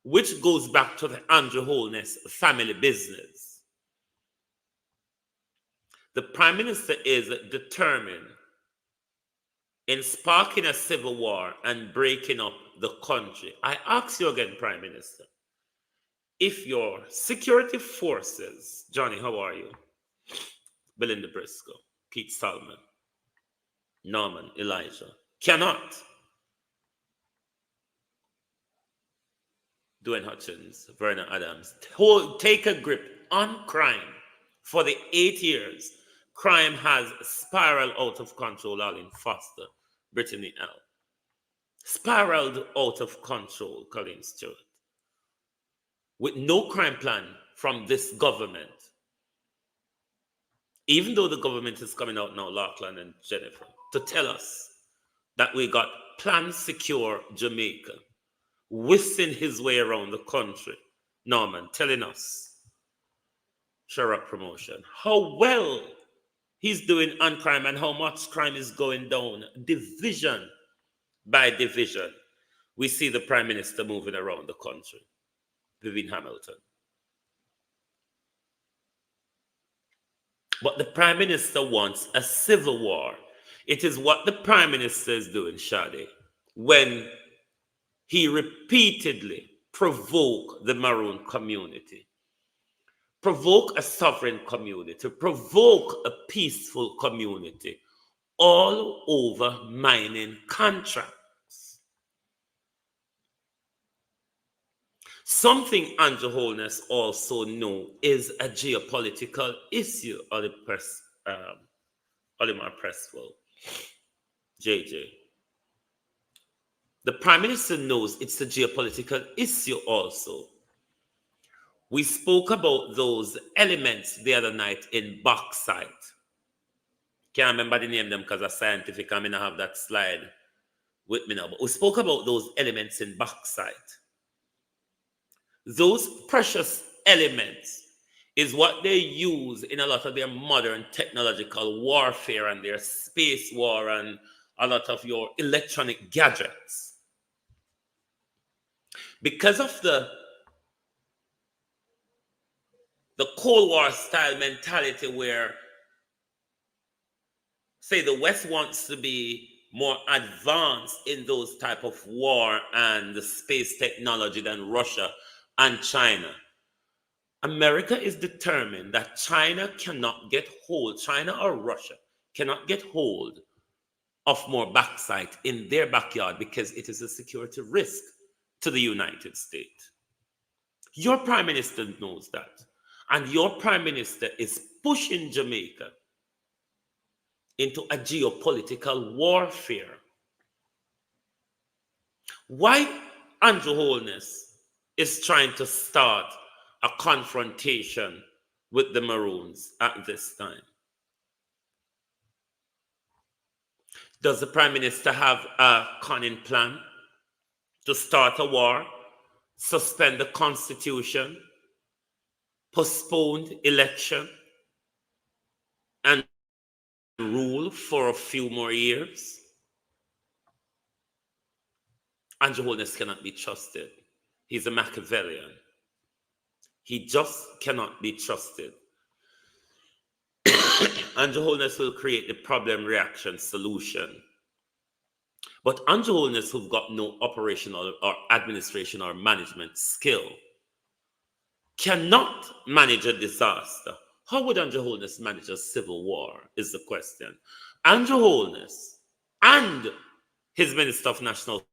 which goes back to the Holness family business. The Prime Minister is determined in sparking a civil war and breaking up the country. I ask you again, Prime Minister, if your security forces, Johnny, how are you? Belinda Briscoe, Pete Salmon, Norman Elijah cannot. Dwayne Hutchins, Vernon Adams, take a grip on crime. For the 8 years, crime has spiraled out of control. Arlene Foster, Brittany L. Spiraled out of control, Colleen Stewart. With no crime plan from this government. Even though the government is coming out now, Lachlan and Jennifer, to tell us that we got Plan Secure Jamaica, whistling his way around the country. Norman telling us, Sherrock Promotion, how well he's doing on crime and how much crime is going down, division by division. We see the Prime Minister moving around the country, Vivian Hamilton. But the Prime Minister wants a civil war. It is what the Prime Minister is doing, Shadi, when he repeatedly provoked the Maroon community, provoke a sovereign community, provoke a peaceful community, all over mining contracts. Something Andrew Holness also knew is a geopolitical issue, Olimar Presswell, JJ. The Prime Minister knows it's a geopolitical issue also. We spoke about those elements the other night in bauxite. Can't remember the name of them because I'm scientific. I may not have that slide with me now. But we spoke about those elements in bauxite. Those precious elements is what they use in a lot of their modern technological warfare and their space war and a lot of your electronic gadgets. Because of the Cold War style mentality where, say, the West wants to be more advanced in those type of war and the space technology than Russia and China. America is determined that China or Russia cannot get hold of more bauxite in their backyard because it is a security risk to the United States. Your Prime Minister knows that. And your Prime Minister is pushing Jamaica into a geopolitical warfare. Why Andrew Holness is trying to start a confrontation with the Maroons at this time? Does the Prime Minister have a cunning plan to start a war, suspend the Constitution, postpone election, and rule for a few more years? Andrew Holness cannot be trusted. He's a Machiavellian. He just cannot be trusted. Andrew Holness will create the problem, reaction, solution. But Andrew Holness, who've got no operational or administration or management skill, cannot manage a disaster. How would Andrew Holness manage a civil war is the question. Andrew Holness and his Minister of National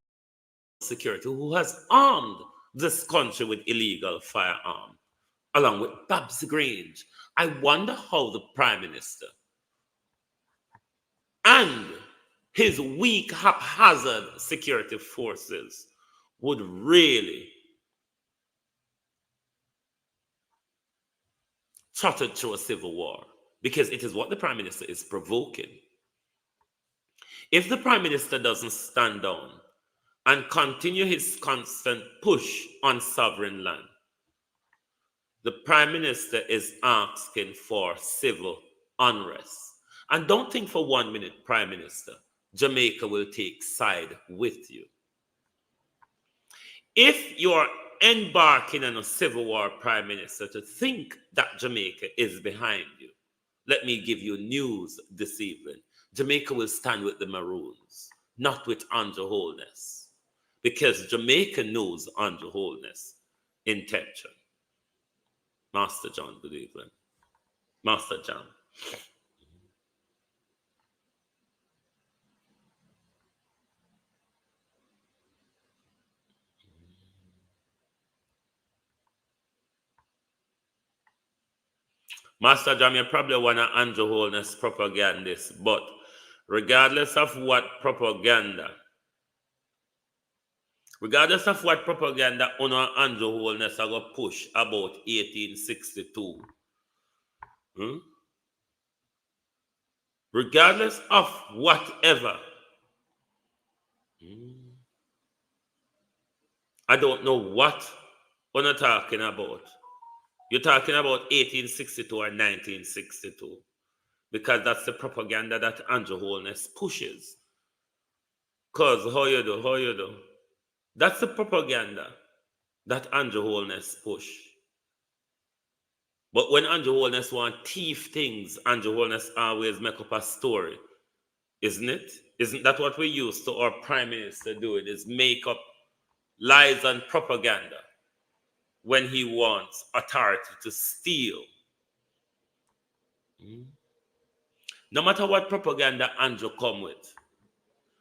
Security, who has armed this country with illegal firearms, along with Babs Grange. I wonder how the Prime Minister and his weak, haphazard security forces would really trotted through a civil war, because it is what the Prime Minister is provoking. If the Prime Minister doesn't stand down and continue his constant push on sovereign land, the Prime Minister is asking for civil unrest. And don't think for 1 minute, Prime Minister, Jamaica will take side with you. If you're embarking on a civil war, Prime Minister, to think that Jamaica is behind you, let me give you news this evening. Jamaica will stand with the Maroons, not with Andrew Holness, because Jamaica knows Andrew Holness' intention. Master John, good evening. Master John. Master Jam, you probably want to Andrew Holness propagandist, but regardless of what propaganda on Andrew Holness are going to push about 1862, regardless of whatever, I don't know what you're talking about. You're talking about 1862 or 1962, because that's the propaganda that Andrew Holness pushes. Because how you do? That's the propaganda that Andrew Holness push. But when Andrew Holness want thief things, Andrew Holness always make up a story, isn't it? Isn't that what we used to our prime minister doing, is make up lies and propaganda when he wants authority to steal? No matter what propaganda Andrew come with,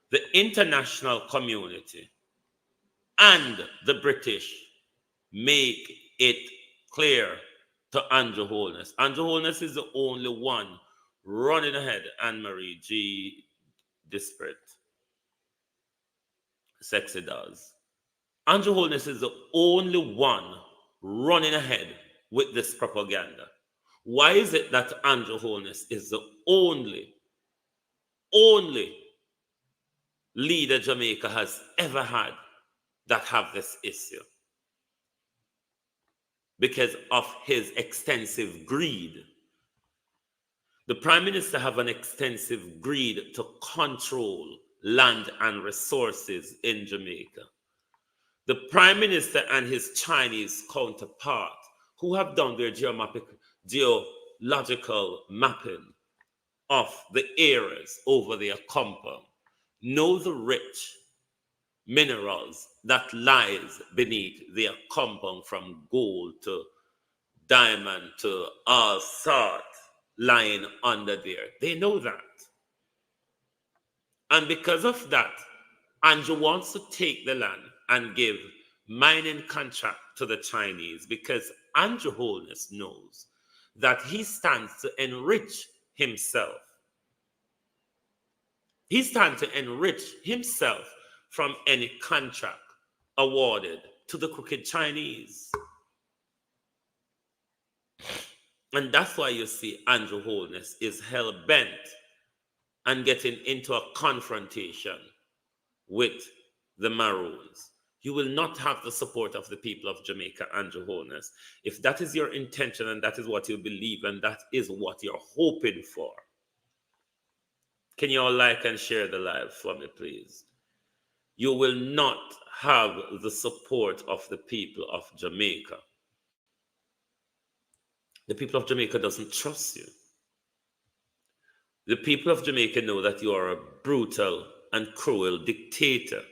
the international community and the British make it clear to Andrew Holness. Andrew Holness is the only one running ahead. Anne-Marie G. Disparate. Sexy does. Andrew Holness is the only one running ahead with this propaganda. Why is it that Andrew Holness is the only leader Jamaica has ever had that have this issue? Because of his extensive greed. The Prime Minister have an extensive greed to control land and resources in Jamaica. The Prime Minister and his Chinese counterpart, who have done their geological mapping of the areas over their compound, know the rich minerals that lies beneath their compound, from gold to diamond to all sort lying under there. They know that. And because of that, Andrew wants to take the land and give mining contract to the Chinese, because Andrew Holness knows that he stands to enrich himself. He stands to enrich himself from any contract awarded to the crooked Chinese. And that's why you see Andrew Holness is hell-bent and getting into a confrontation with the Maroons. You will not have the support of the people of Jamaica, Andrew Holness. If that is your intention and that is what you believe and that is what you're hoping for, can you all like and share the live for me, please? You will not have the support of the people of Jamaica. The people of Jamaica doesn't trust you. The people of Jamaica know that you are a brutal and cruel dictator.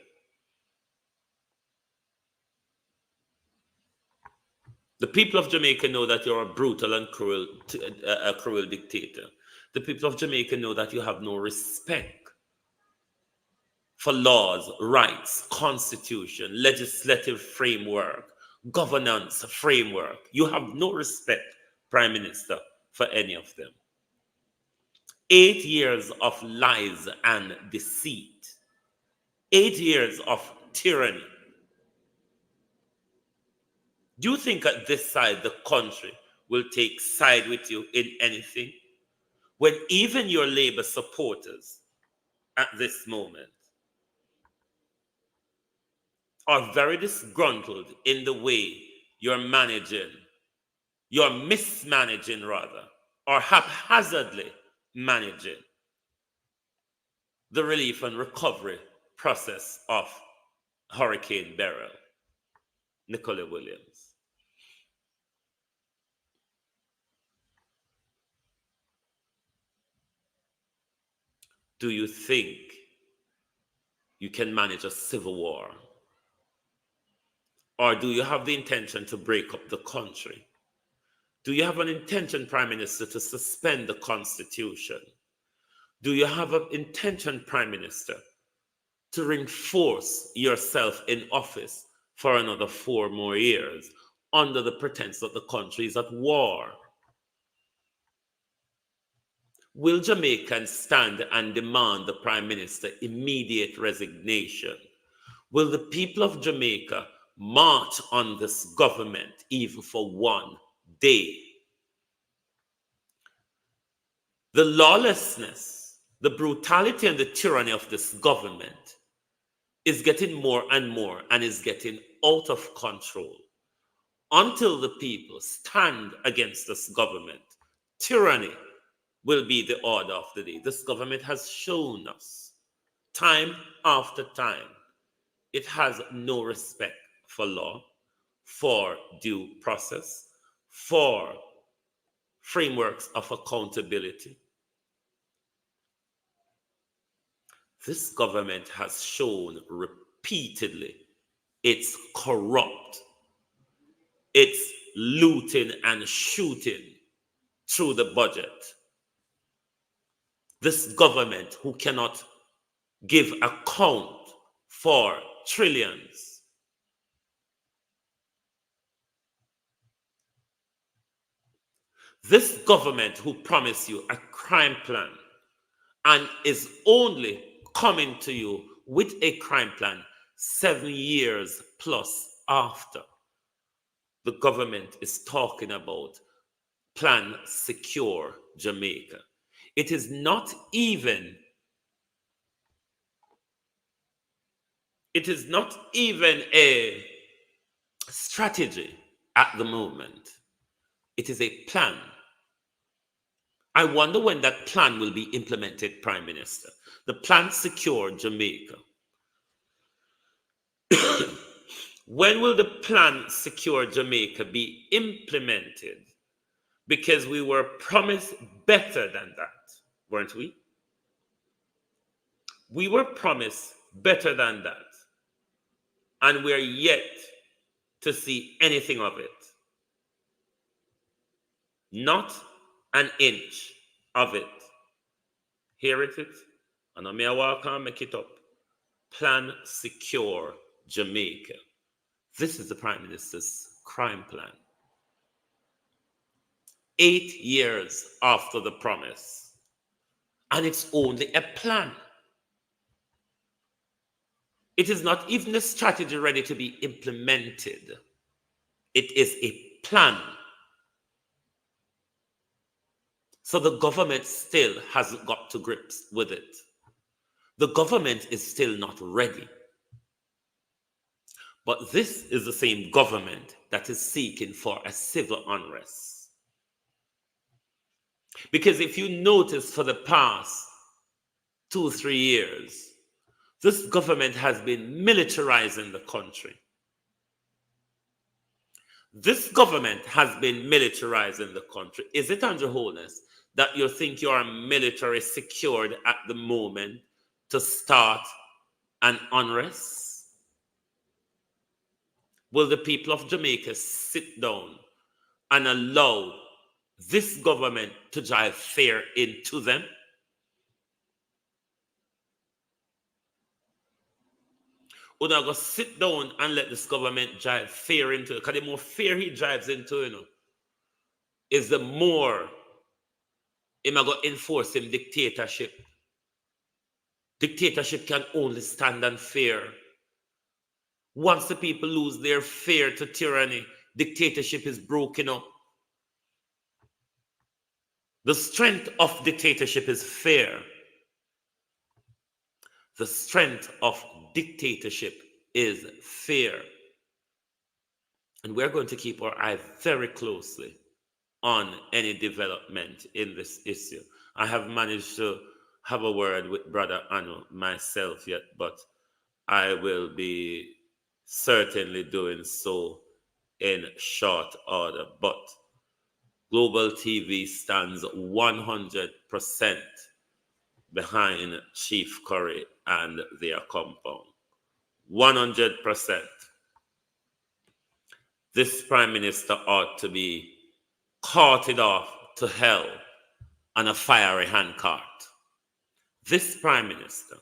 The people of Jamaica know that you're a brutal and cruel dictator. The people of Jamaica know that you have no respect for laws, rights, constitution, legislative framework, governance framework. You have no respect, Prime Minister, for any of them. 8 years of lies and deceit. 8 years of tyranny. Do you think at this side the country will take side with you in anything? When even your Labour supporters at this moment are very disgruntled in the way you're mismanaging rather, or haphazardly managing the relief and recovery process of Hurricane Beryl. Nicola Williams. Do you think you can manage a civil war? Or do you have the intention to break up the country? Do you have an intention, Prime Minister, to suspend the Constitution? Do you have an intention, Prime Minister, to reinforce yourself in office for another 4 more years under the pretense that the country is at war? Will Jamaicans stand and demand the Prime Minister immediate resignation? Will the people of Jamaica march on this government even for one day? The lawlessness, the brutality and the tyranny of this government is getting more and more and is getting out of control. Until the people stand against this government, tyranny will be the order of the day. This government has shown us time after time it has no respect for law, for due process, for frameworks of accountability. This government has shown repeatedly it's corrupt, it's looting and shooting through the budget. This government who cannot give account for trillions. This government who promised you a crime plan and is only coming to you with a crime plan 7 years plus after. The government is talking about Plan Secure Jamaica. It is not even a strategy at the moment. It is a plan. I wonder when that plan will be implemented, Prime Minister. The Plan Secure Jamaica. When will the Plan Secure Jamaica be implemented? Because we were promised better than that, weren't we? We were promised better than that. And we're yet to see anything of it. Not an inch of it. Hear it? And I may walk and make it up. Plan Secure Jamaica. This is the Prime Minister's crime plan. 8 years after the promise. And it's only a plan. It is not even a strategy ready to be implemented. It is a plan. So the government still hasn't got to grips with it. The government is still not ready. But this is the same government that is seeking for a civil unrest. Because if you notice for the past 2-3 years, this government has been militarizing the country. This government has been militarizing the country. Is it, Andrew Holness, that you think you are military secured at the moment to start an unrest? Will the people of Jamaica sit down and allow this government to drive fear into them? Or not go sit down and let this government drive fear into it? Because the more fear he drives into, is the more he might go enforce him dictatorship. Dictatorship can only stand on fear. Once the people lose their fear to tyranny, dictatorship is broken up. The strength of dictatorship is fear. The strength of dictatorship is fear. And we're going to keep our eye very closely on any development in this issue. I have managed to have a word with Brother Anu myself yet, but I will be certainly doing so in short order. But Global TV stands 100% behind Chief Currie and their compound. 100%. This Prime Minister ought to be carted off to hell on a fiery handcart. This Prime Minister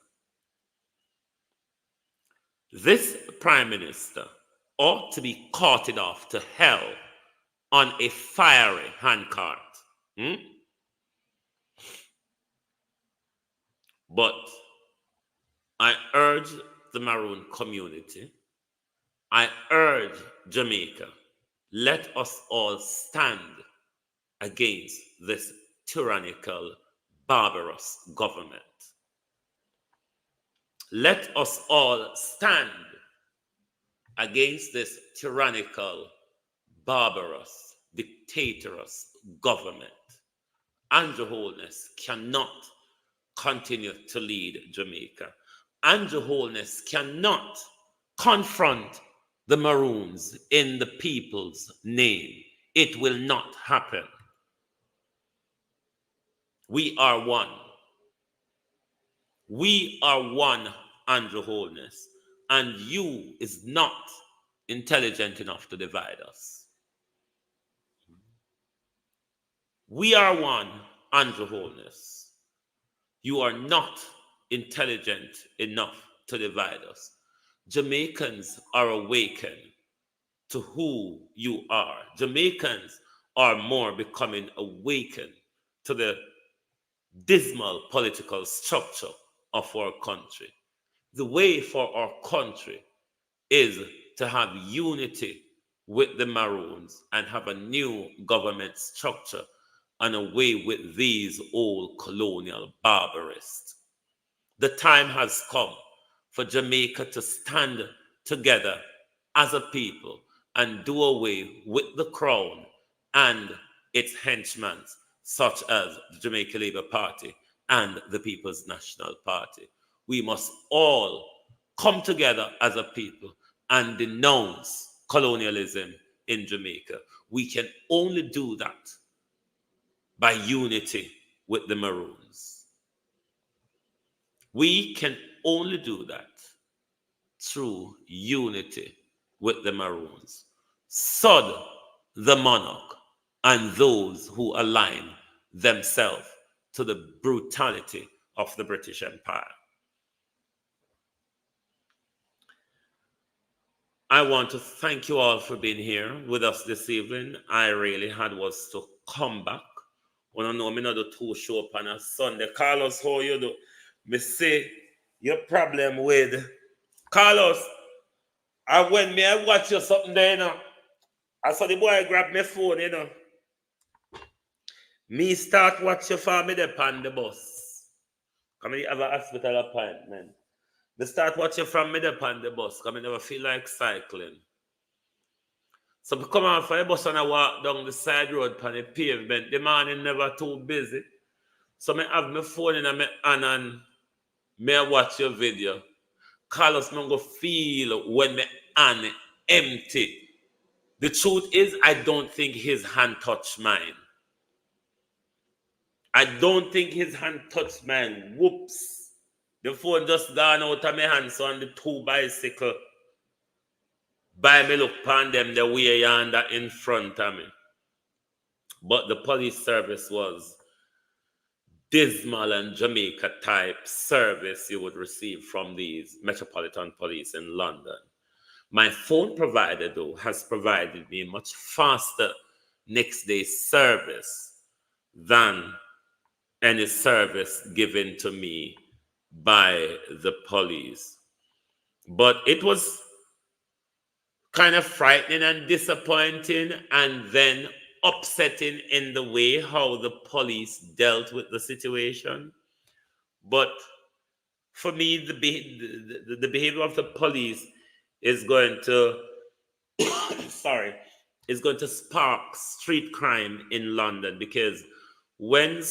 ought to be carted off to hell on a fiery handcart. But I urge the Maroon community, I urge Jamaica, let us all stand against this tyrannical, barbarous government. Let us all stand against this tyrannical, barbarous, dictatorous government. Andrew Holness cannot continue to lead Jamaica. Andrew Holness cannot confront the Maroons in the people's name. It will not happen. We are one. We are one, Andrew Holness, and you is not intelligent enough to divide us. We are one, Andrew Holness. You are not intelligent enough to divide us. Jamaicans are awakened to who you are. Jamaicans are more becoming awakened to the dismal political structure of our country. The way for our country is to have unity with the Maroons and have a new government structure and away with these old colonial barbarists. The time has come for Jamaica to stand together as a people and do away with the crown and its henchmen, such as the Jamaica Labour Party and the People's National Party. We must all come together as a people and denounce colonialism in Jamaica. We can only do that by unity with the Maroons. We can only do that through unity with the Maroons. Sod the monarch and those who align themselves to the brutality of the British Empire. I want to thank you all for being here with us this evening. I really had was to come back. When I know me not do two show up on a Sunday. Carlos, how you do? Me say your problem with Carlos. And when me I watch you something there, you know, I saw the boy grab my phone, you know. Me start watch you for me there on the bus. Come I have a hospital appointment. Me start watching from me there on the bus. Come I never feel like cycling. So I come out for the bus and I walk down the side road on the pavement. The morning never too busy. So I have my phone in my hand and me watch your video. Carlos, me go feel when my hand empty. The truth is, I don't think his hand touched mine. I don't think his hand touched mine. Whoops. The phone just gone out of my hand, so on the two bicycle. By me look upon them the way yonder in front of me. But the police service was dismal and Jamaica type service you would receive from these Metropolitan Police in London. My phone provider, though, has provided me much faster next day service than any service given to me by the police. But it was kind of frightening and disappointing and then upsetting in the way how the police dealt with the situation. But for me, the behavior of the police is going to is going to spark street crime in London, because when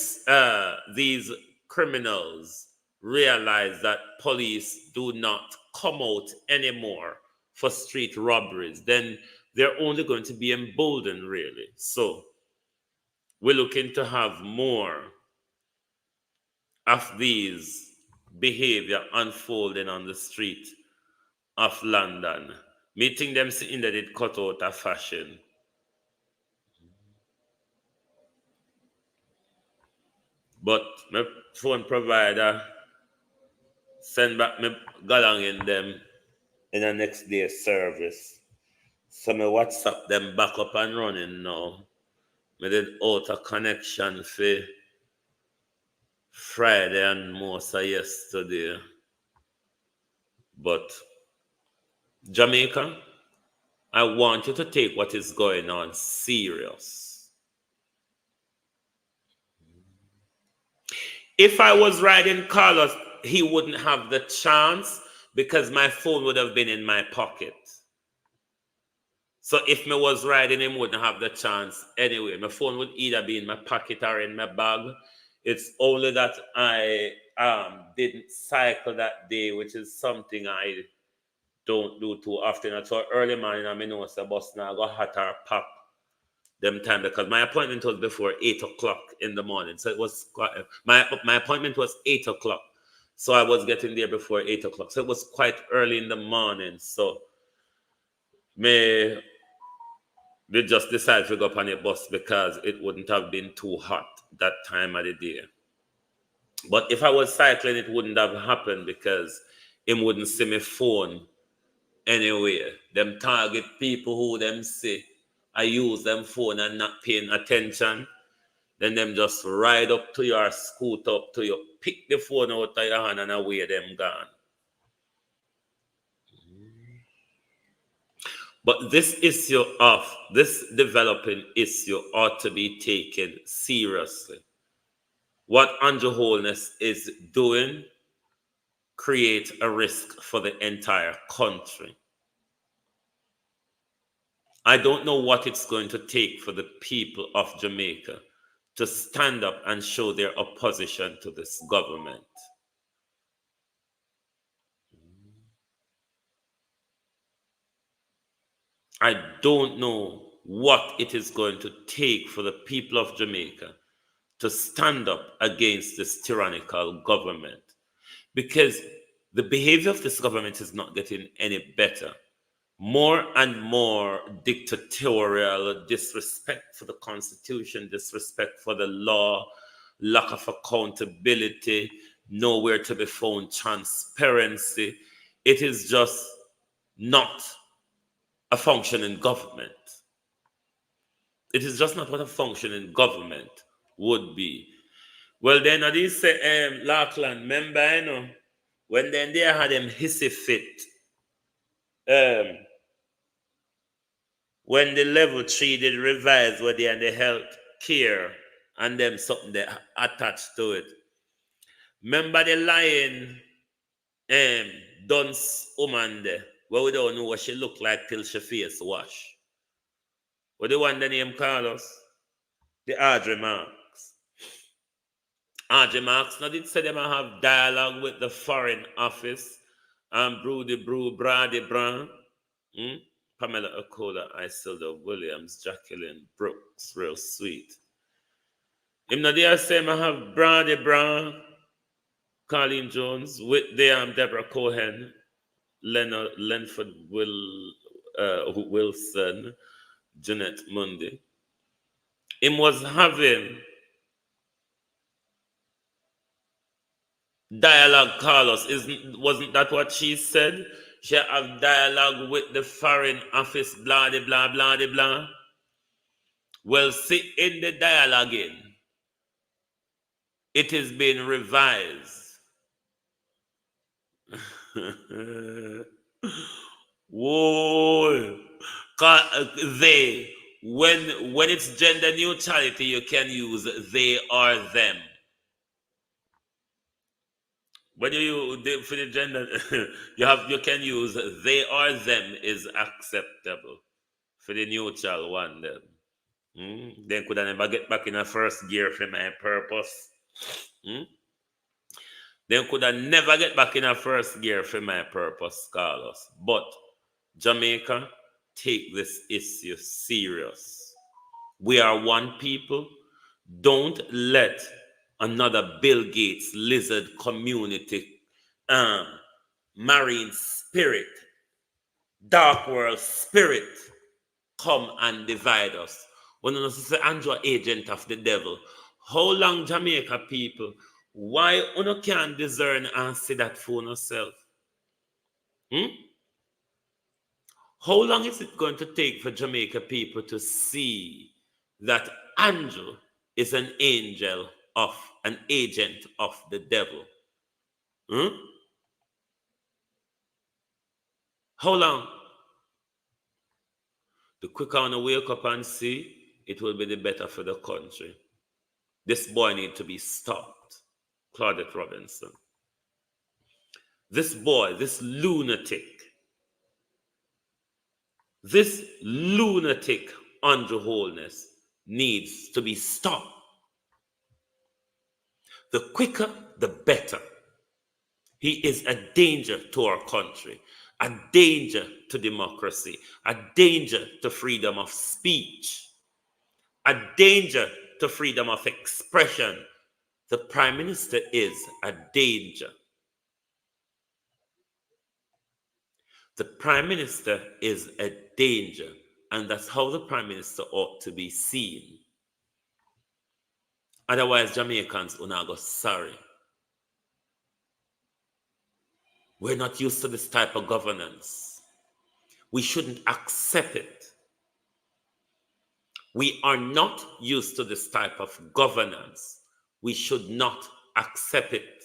these criminals realize that police do not come out anymore for street robberies, then they're only going to be emboldened, really. So we're looking to have more of these behavior unfolding on the street of London. Meeting them seeing that it cut out a fashion. But my phone provider send back me galang in them in the next day service. So me WhatsApp them back up and running now. Me did out a connection for Friday and most of yesterday. But Jamaica, I want you to take what is going on serious. If I was riding Carlos, he wouldn't have the chance because my phone would have been in my pocket. So if me was riding him, wouldn't have the chance anyway. My phone would either be in my pocket or in my bag. It's only that I didn't cycle that day, which is something I don't do too often. So early morning, I know it's a bus now, I go hot or pop them time because my appointment was before 8 o'clock in the morning. So it was quite, my appointment was 8 o'clock. So I was getting there before 8 o'clock. So it was quite early in the morning. So they just decided to go up on a bus because it wouldn't have been too hot that time of the day. But if I was cycling, it wouldn't have happened because him wouldn't see my phone anyway. Them target people who them see I use them phone and not paying attention. Then them just ride up to you or scoot up to you, pick the phone out of your hand and away them gone. But this developing issue ought to be taken seriously. What Andrew Holness is doing creates a risk for the entire country. I don't know what it's going to take for the people of Jamaica to stand up and show their opposition to this government. I don't know what it is going to take for the people of Jamaica to stand up against this tyrannical government, because the behavior of this government is not getting any better. More and more dictatorial, disrespect for the Constitution, disrespect for the law, lack of accountability, nowhere to be found transparency. It is just not a functioning government. It is just not what a functioning government would be. Well, then, I did say, Lachlan, remember, you know, when then they had them hissy fit, when the level 3 did revise where they and the health care and them something they attached to it. Remember the lion dunce woman there, where we don't know what she looked like till she face wash. What the one the name Carlos? The Audrey Marks. Audrey Marks now did say them have dialogue with the Foreign Office and Broody Brew, Brady Brown. Pamela Akola, Isilda Williams, Jacqueline Brooks, real sweet. Him not there say I have Brady Brown, Colleen Jones, with them Deborah Cohen, Lenford Wilson, Jeanette Mundy. Him was having dialogue, Carlos. Wasn't that what she said? She have dialogue with the Foreign Office, blah, de, blah, blah, de, blah. Well, see, in the dialogue it is being revised. Whoa. When it's gender neutrality, you can use they or them. When you for the gender, you can use they or them is acceptable for the neutral one. Then could I never get back in a first gear for my purpose? Then could I never get back in a first gear for my purpose, Carlos. But Jamaica, take this issue serious. We are one people. Don't let another Bill Gates lizard community, marine spirit, dark world spirit come and divide us. When you say Andrew agent of the devil, how long Jamaica people, why you can't discern and see that for yourself? How long is it going to take for Jamaica people to see that Andrew is an angel of an agent of the devil. How long? The quicker I wake up and see, it will be the better for the country. This boy needs to be stopped. Claudette Robinson. This boy, this lunatic, Andrew Holness needs to be stopped. The quicker, the better. He is a danger to our country, a danger to democracy, a danger to freedom of speech, a danger to freedom of expression. The Prime Minister is a danger. The Prime Minister is a danger, and that's how the Prime Minister ought to be seen. Otherwise, Jamaicans will not go sorry. We're not used to this type of governance. We shouldn't accept it. We are not used to this type of governance. We should not accept it.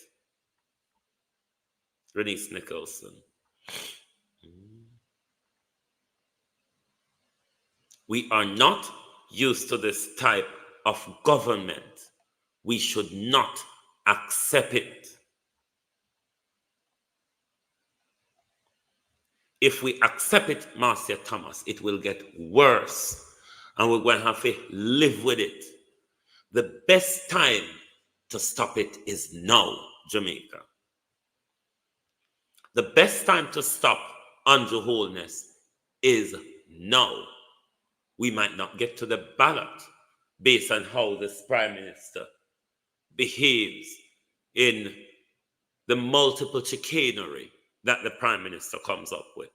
Renice Nicholson. We are not used to this type of government. We should not accept it. If we accept it, Marcia Thomas, it will get worse. And we're going to have to live with it. The best time to stop it is now, Jamaica. The best time to stop Andrew Holness is now. We might not get to the ballot based on how this Prime Minister behaves in the multiple chicanery that the Prime Minister comes up with.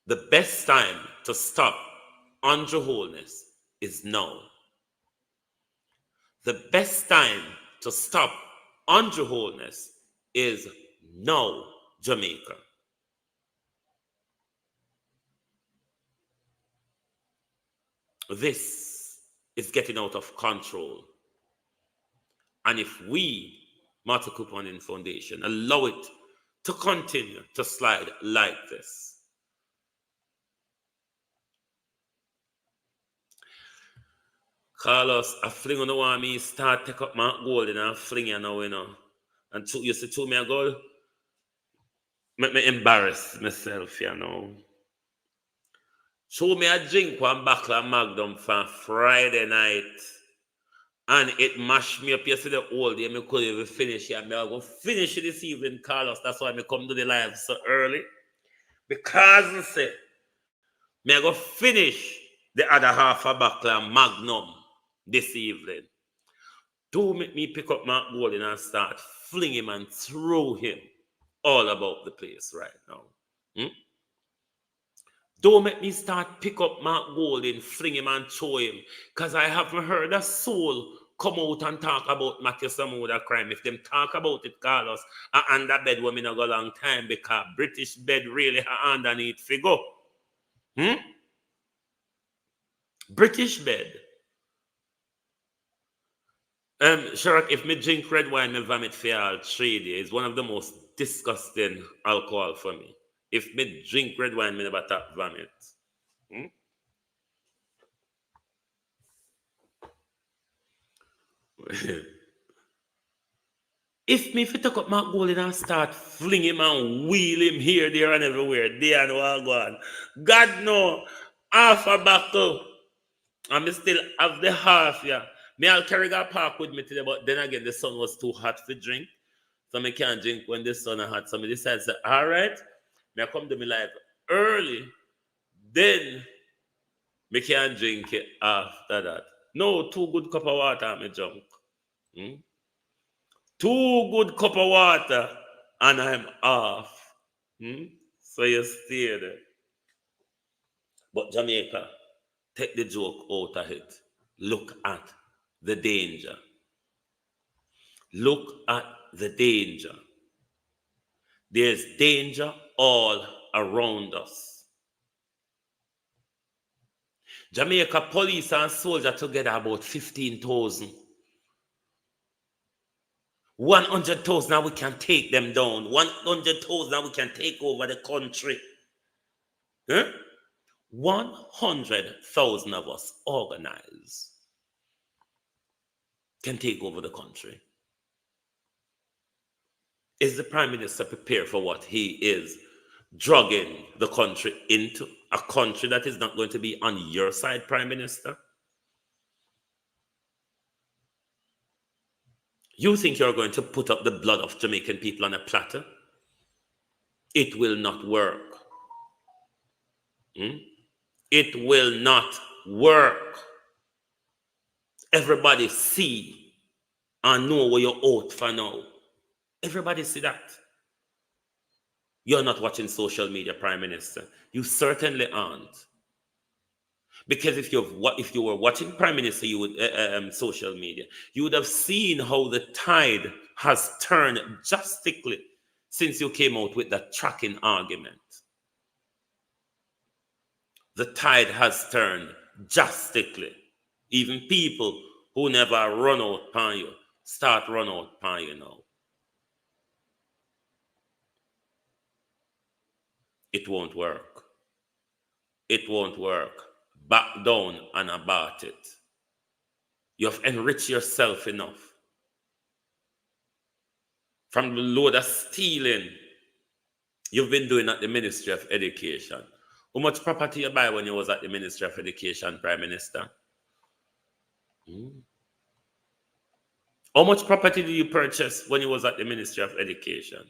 The best time to stop Andrew Holness is now. The best time to stop Andrew Holness is now, Jamaica. This is getting out of control. And if we, Martha Couponing Foundation, allow it to continue to slide like this, Carlos, I fling on the one me start take up my gold and I fling you now, you know. And you see to me a gold, make me embarrass myself, you know. Show me a drink one bottle of Magnum from Friday night. And it mashed me up yesterday all day. I couldn't even finish it. I'm going to finish it this evening, Carlos. That's why I come to the live so early. Because I say, I'm going to finish the other half a bottle of Magnum this evening. Don't make me pick up Mark Golding and start fling him and throw him all about the place right now. Don't make me start pick up Mark Golding, fling him and throw him. Because I haven't heard a soul come out and talk about Matthew Samuda crime. If them talk about it, Carlos, I under bed women a go long time because British bed really underneath figure. British bed. Sharak, if me drink red wine, me vomit for all 3 days. It's one of the most disgusting alcohol for me. If me drink red wine, me never tap vomit. If me take up my gold and start fling him and wheel him here, there, and everywhere, there and all gone. God no, half a buckle. And me still have the half, yeah. Me I'll carry that park with me today, but then again, the sun was too hot to drink. So me can't drink when the sun is hot. So me decided to say, all right, me I come to me life early. Then me can't drink it after that. No, 2 good cup of water me drunk. 2 good cup of water and I'm off. So you stay there. But Jamaica, take the joke out of it. Look at the danger. Look at the danger. There's danger all around us. Jamaica police and soldiers together about 15,000. 100,000 now we can take them down. 100,000 now we can take over the country. Huh? 100,000 of us organized can take over the country. Is the Prime Minister prepared for what he is drugging the country into? A country that is not going to be on your side, Prime Minister? You think you're going to put up the blood of Jamaican people on a platter? It will not work. It will not work. Everybody see and know where you're out for now. Everybody see that. You're not watching social media, Prime Minister. You certainly aren't. Because if you were watching Prime Minister, you would social media, you would have seen how the tide has turned drastically since you came out with that tracking argument. The tide has turned drastically. Even people who never run out upon you start run out upon you now. It won't work. It won't work. Back down and about it. You have enriched yourself enough from the load of stealing you've been doing at the Ministry of Education. How much property you buy when you was at the Ministry of Education, Prime Minister? How much property did you purchase when you was at the Ministry of Education?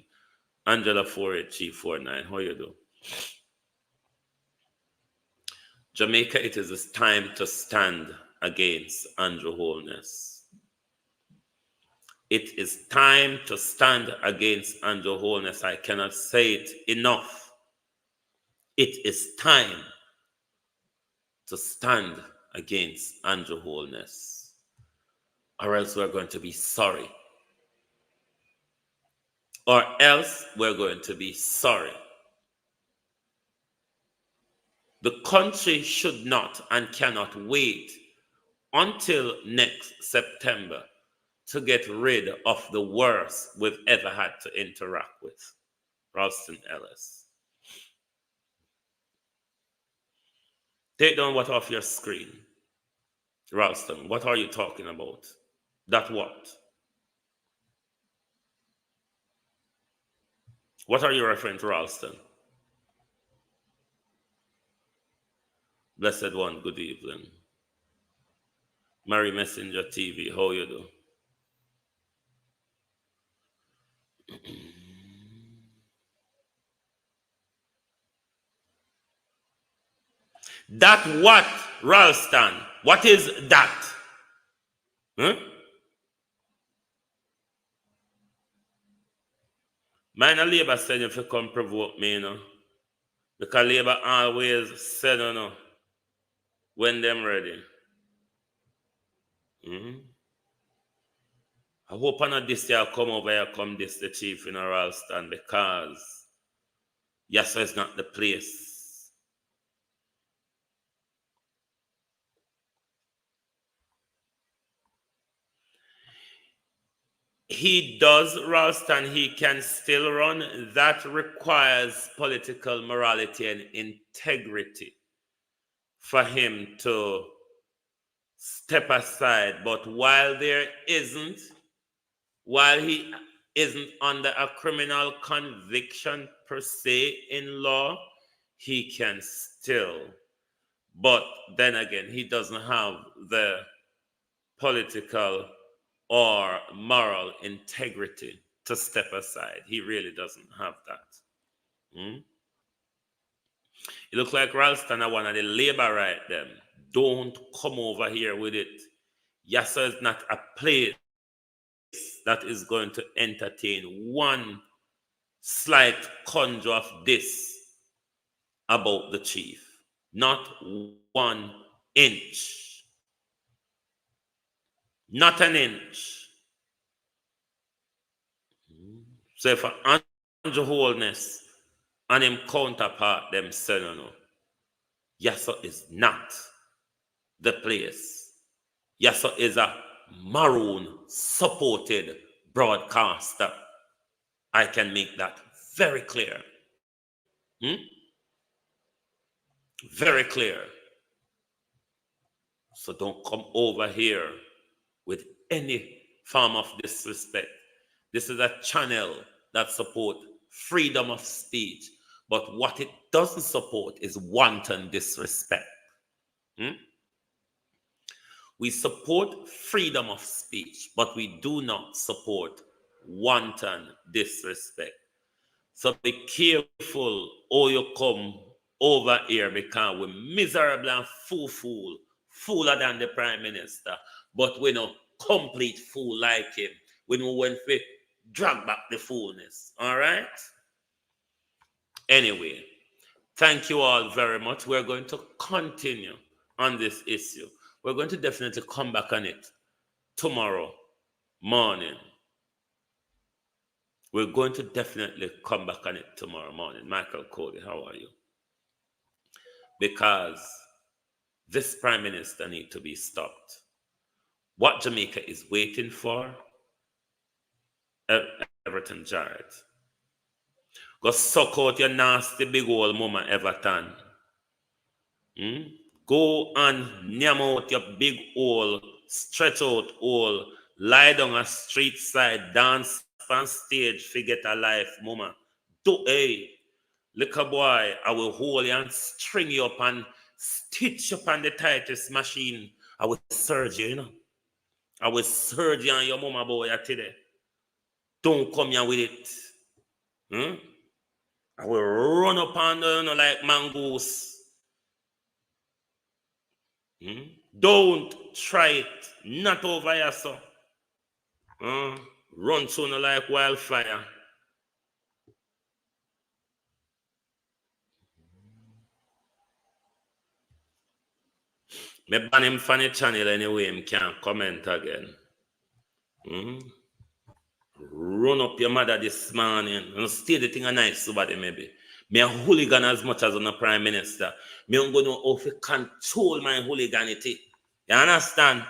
Angela 48349, how you do? Jamaica, it is time to stand against Andrew Holness. It is time to stand against Andrew Holness. I cannot say it enough. It is time to stand against Andrew Holness, or else we're going to be sorry. Or else we're going to be sorry. The country should not and cannot wait until next September to get rid of the worst we've ever had to interact with. Ralston Ellis. Take down what off your screen. Ralston, what are you talking about? That what? What are you referring to, Ralston? Blessed one, good evening. Mary Messenger TV, how you do? That what, Ralston? What is that? Huh? Mine a Labour said if you come provoke me, you know. Because Labour always said, you know, when them ready. I hope not this year come over here, come this the chief in a Ralston, because yes, it's not the place. He does, Ralston, he can still run. That requires political morality and integrity for him to step aside. But while he isn't under a criminal conviction per se in law, he can still. But then again, he doesn't have the political or moral integrity to step aside. He really doesn't have that. It looks like Ralston are one of the Labour right them. Don't come over here with it. Yassa is not a place that is going to entertain one slight conjure of this about the chief. Not 1 inch. Not an inch. So if Andrew Holness and him counterpart them say no, Yassa is not the place. Yasso is a Maroon supported broadcaster. I can make that very clear. Very clear. So don't come over here with any form of disrespect. This is a channel that supports freedom of speech, but what it doesn't support is wanton disrespect. We support freedom of speech, but we do not support wanton disrespect. So be careful how you come over here, because we're miserable and fooler than the Prime Minister, but we're not complete fool like him. We know when we drag back the foolness. All right? Anyway, thank you all very much. We're going to continue on this issue. We're going to definitely come back on it tomorrow morning. We're going to definitely come back on it tomorrow morning. Michael Cody, how are you? Because this Prime Minister needs to be stopped. What Jamaica is waiting for, Everton Jarrett, go suck out your nasty big old mama Everton. Go and nyam out your big old, stretch out old, lie down a street side, dance on stage, forget a life, mama. Hey, little boy, I will hold you and string you up and stitch up on the tightest machine. I will surge you, you know. I will surge you on your mama boy today. Don't come here with it. I will run up on you like mongoose. Don't try it. Not over here, so. Run sooner like wildfire. Me ban him from the channel anyway, him can't comment again. Run up your mother this morning and stay the thing a nice somebody maybe. Me a hooligan as much as on a Prime Minister. Me don't go know how to control my hooliganity. You understand?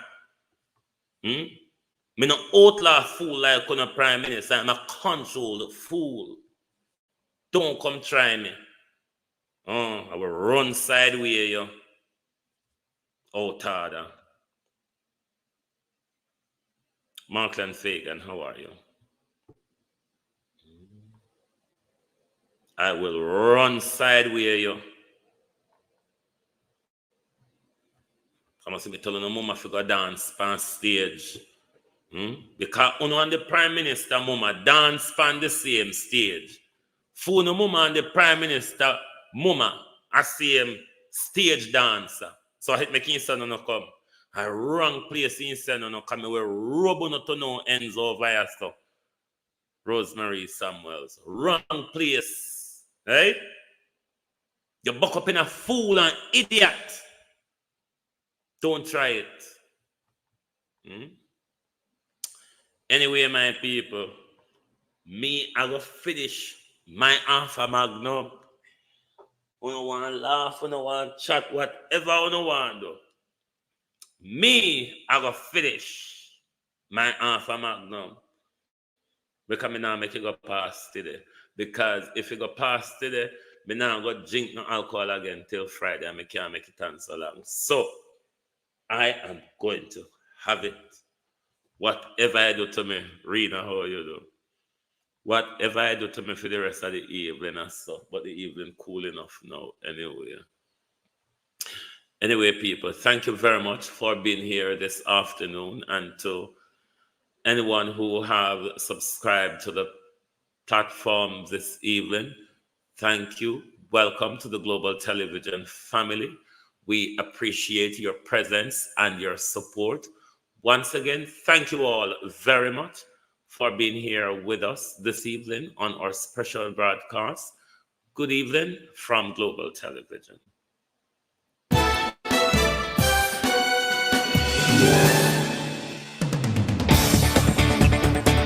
Me no outlaw fool like on a Prime Minister. I'm a controlled fool. Don't come try me. I will run sideways, yo. Outada. Markland Fagan, how are you? I will run sideways, yo. I must be telling the mama to go dance on stage. Because uno and the Prime Minister mama dance on the same stage. For no mama and the Prime Minister mama are same stage dancer. So I hit my king son no come. I wrong place in son no come. We rub on to no ends over here stuff. Rosemary Samuels. Wrong place. Right? You buck up in a fool and idiot. Don't try it. Anyway, my people, me, I will finish my Alpha Magnum. You don't want to laugh, you don't want to chat, whatever you don't want to do. Me, I will finish my Alpha Magnum. Because I now make it go past today. Because if it go past today, I now go drink no alcohol again till Friday and I can't make it on so long. So, I am going to have it. Whatever I do to me, Rena, how you do? Whatever I do to me for the rest of the evening and stuff, but the evening cool enough now anyway. Anyway, people, thank you very much for being here this afternoon, and to anyone who have subscribed to the platform this evening, thank you. Welcome to the Global Television family. We appreciate your presence and your support. Once again, thank you all very much for being here with us this evening on our special broadcast. Good evening from Global Television.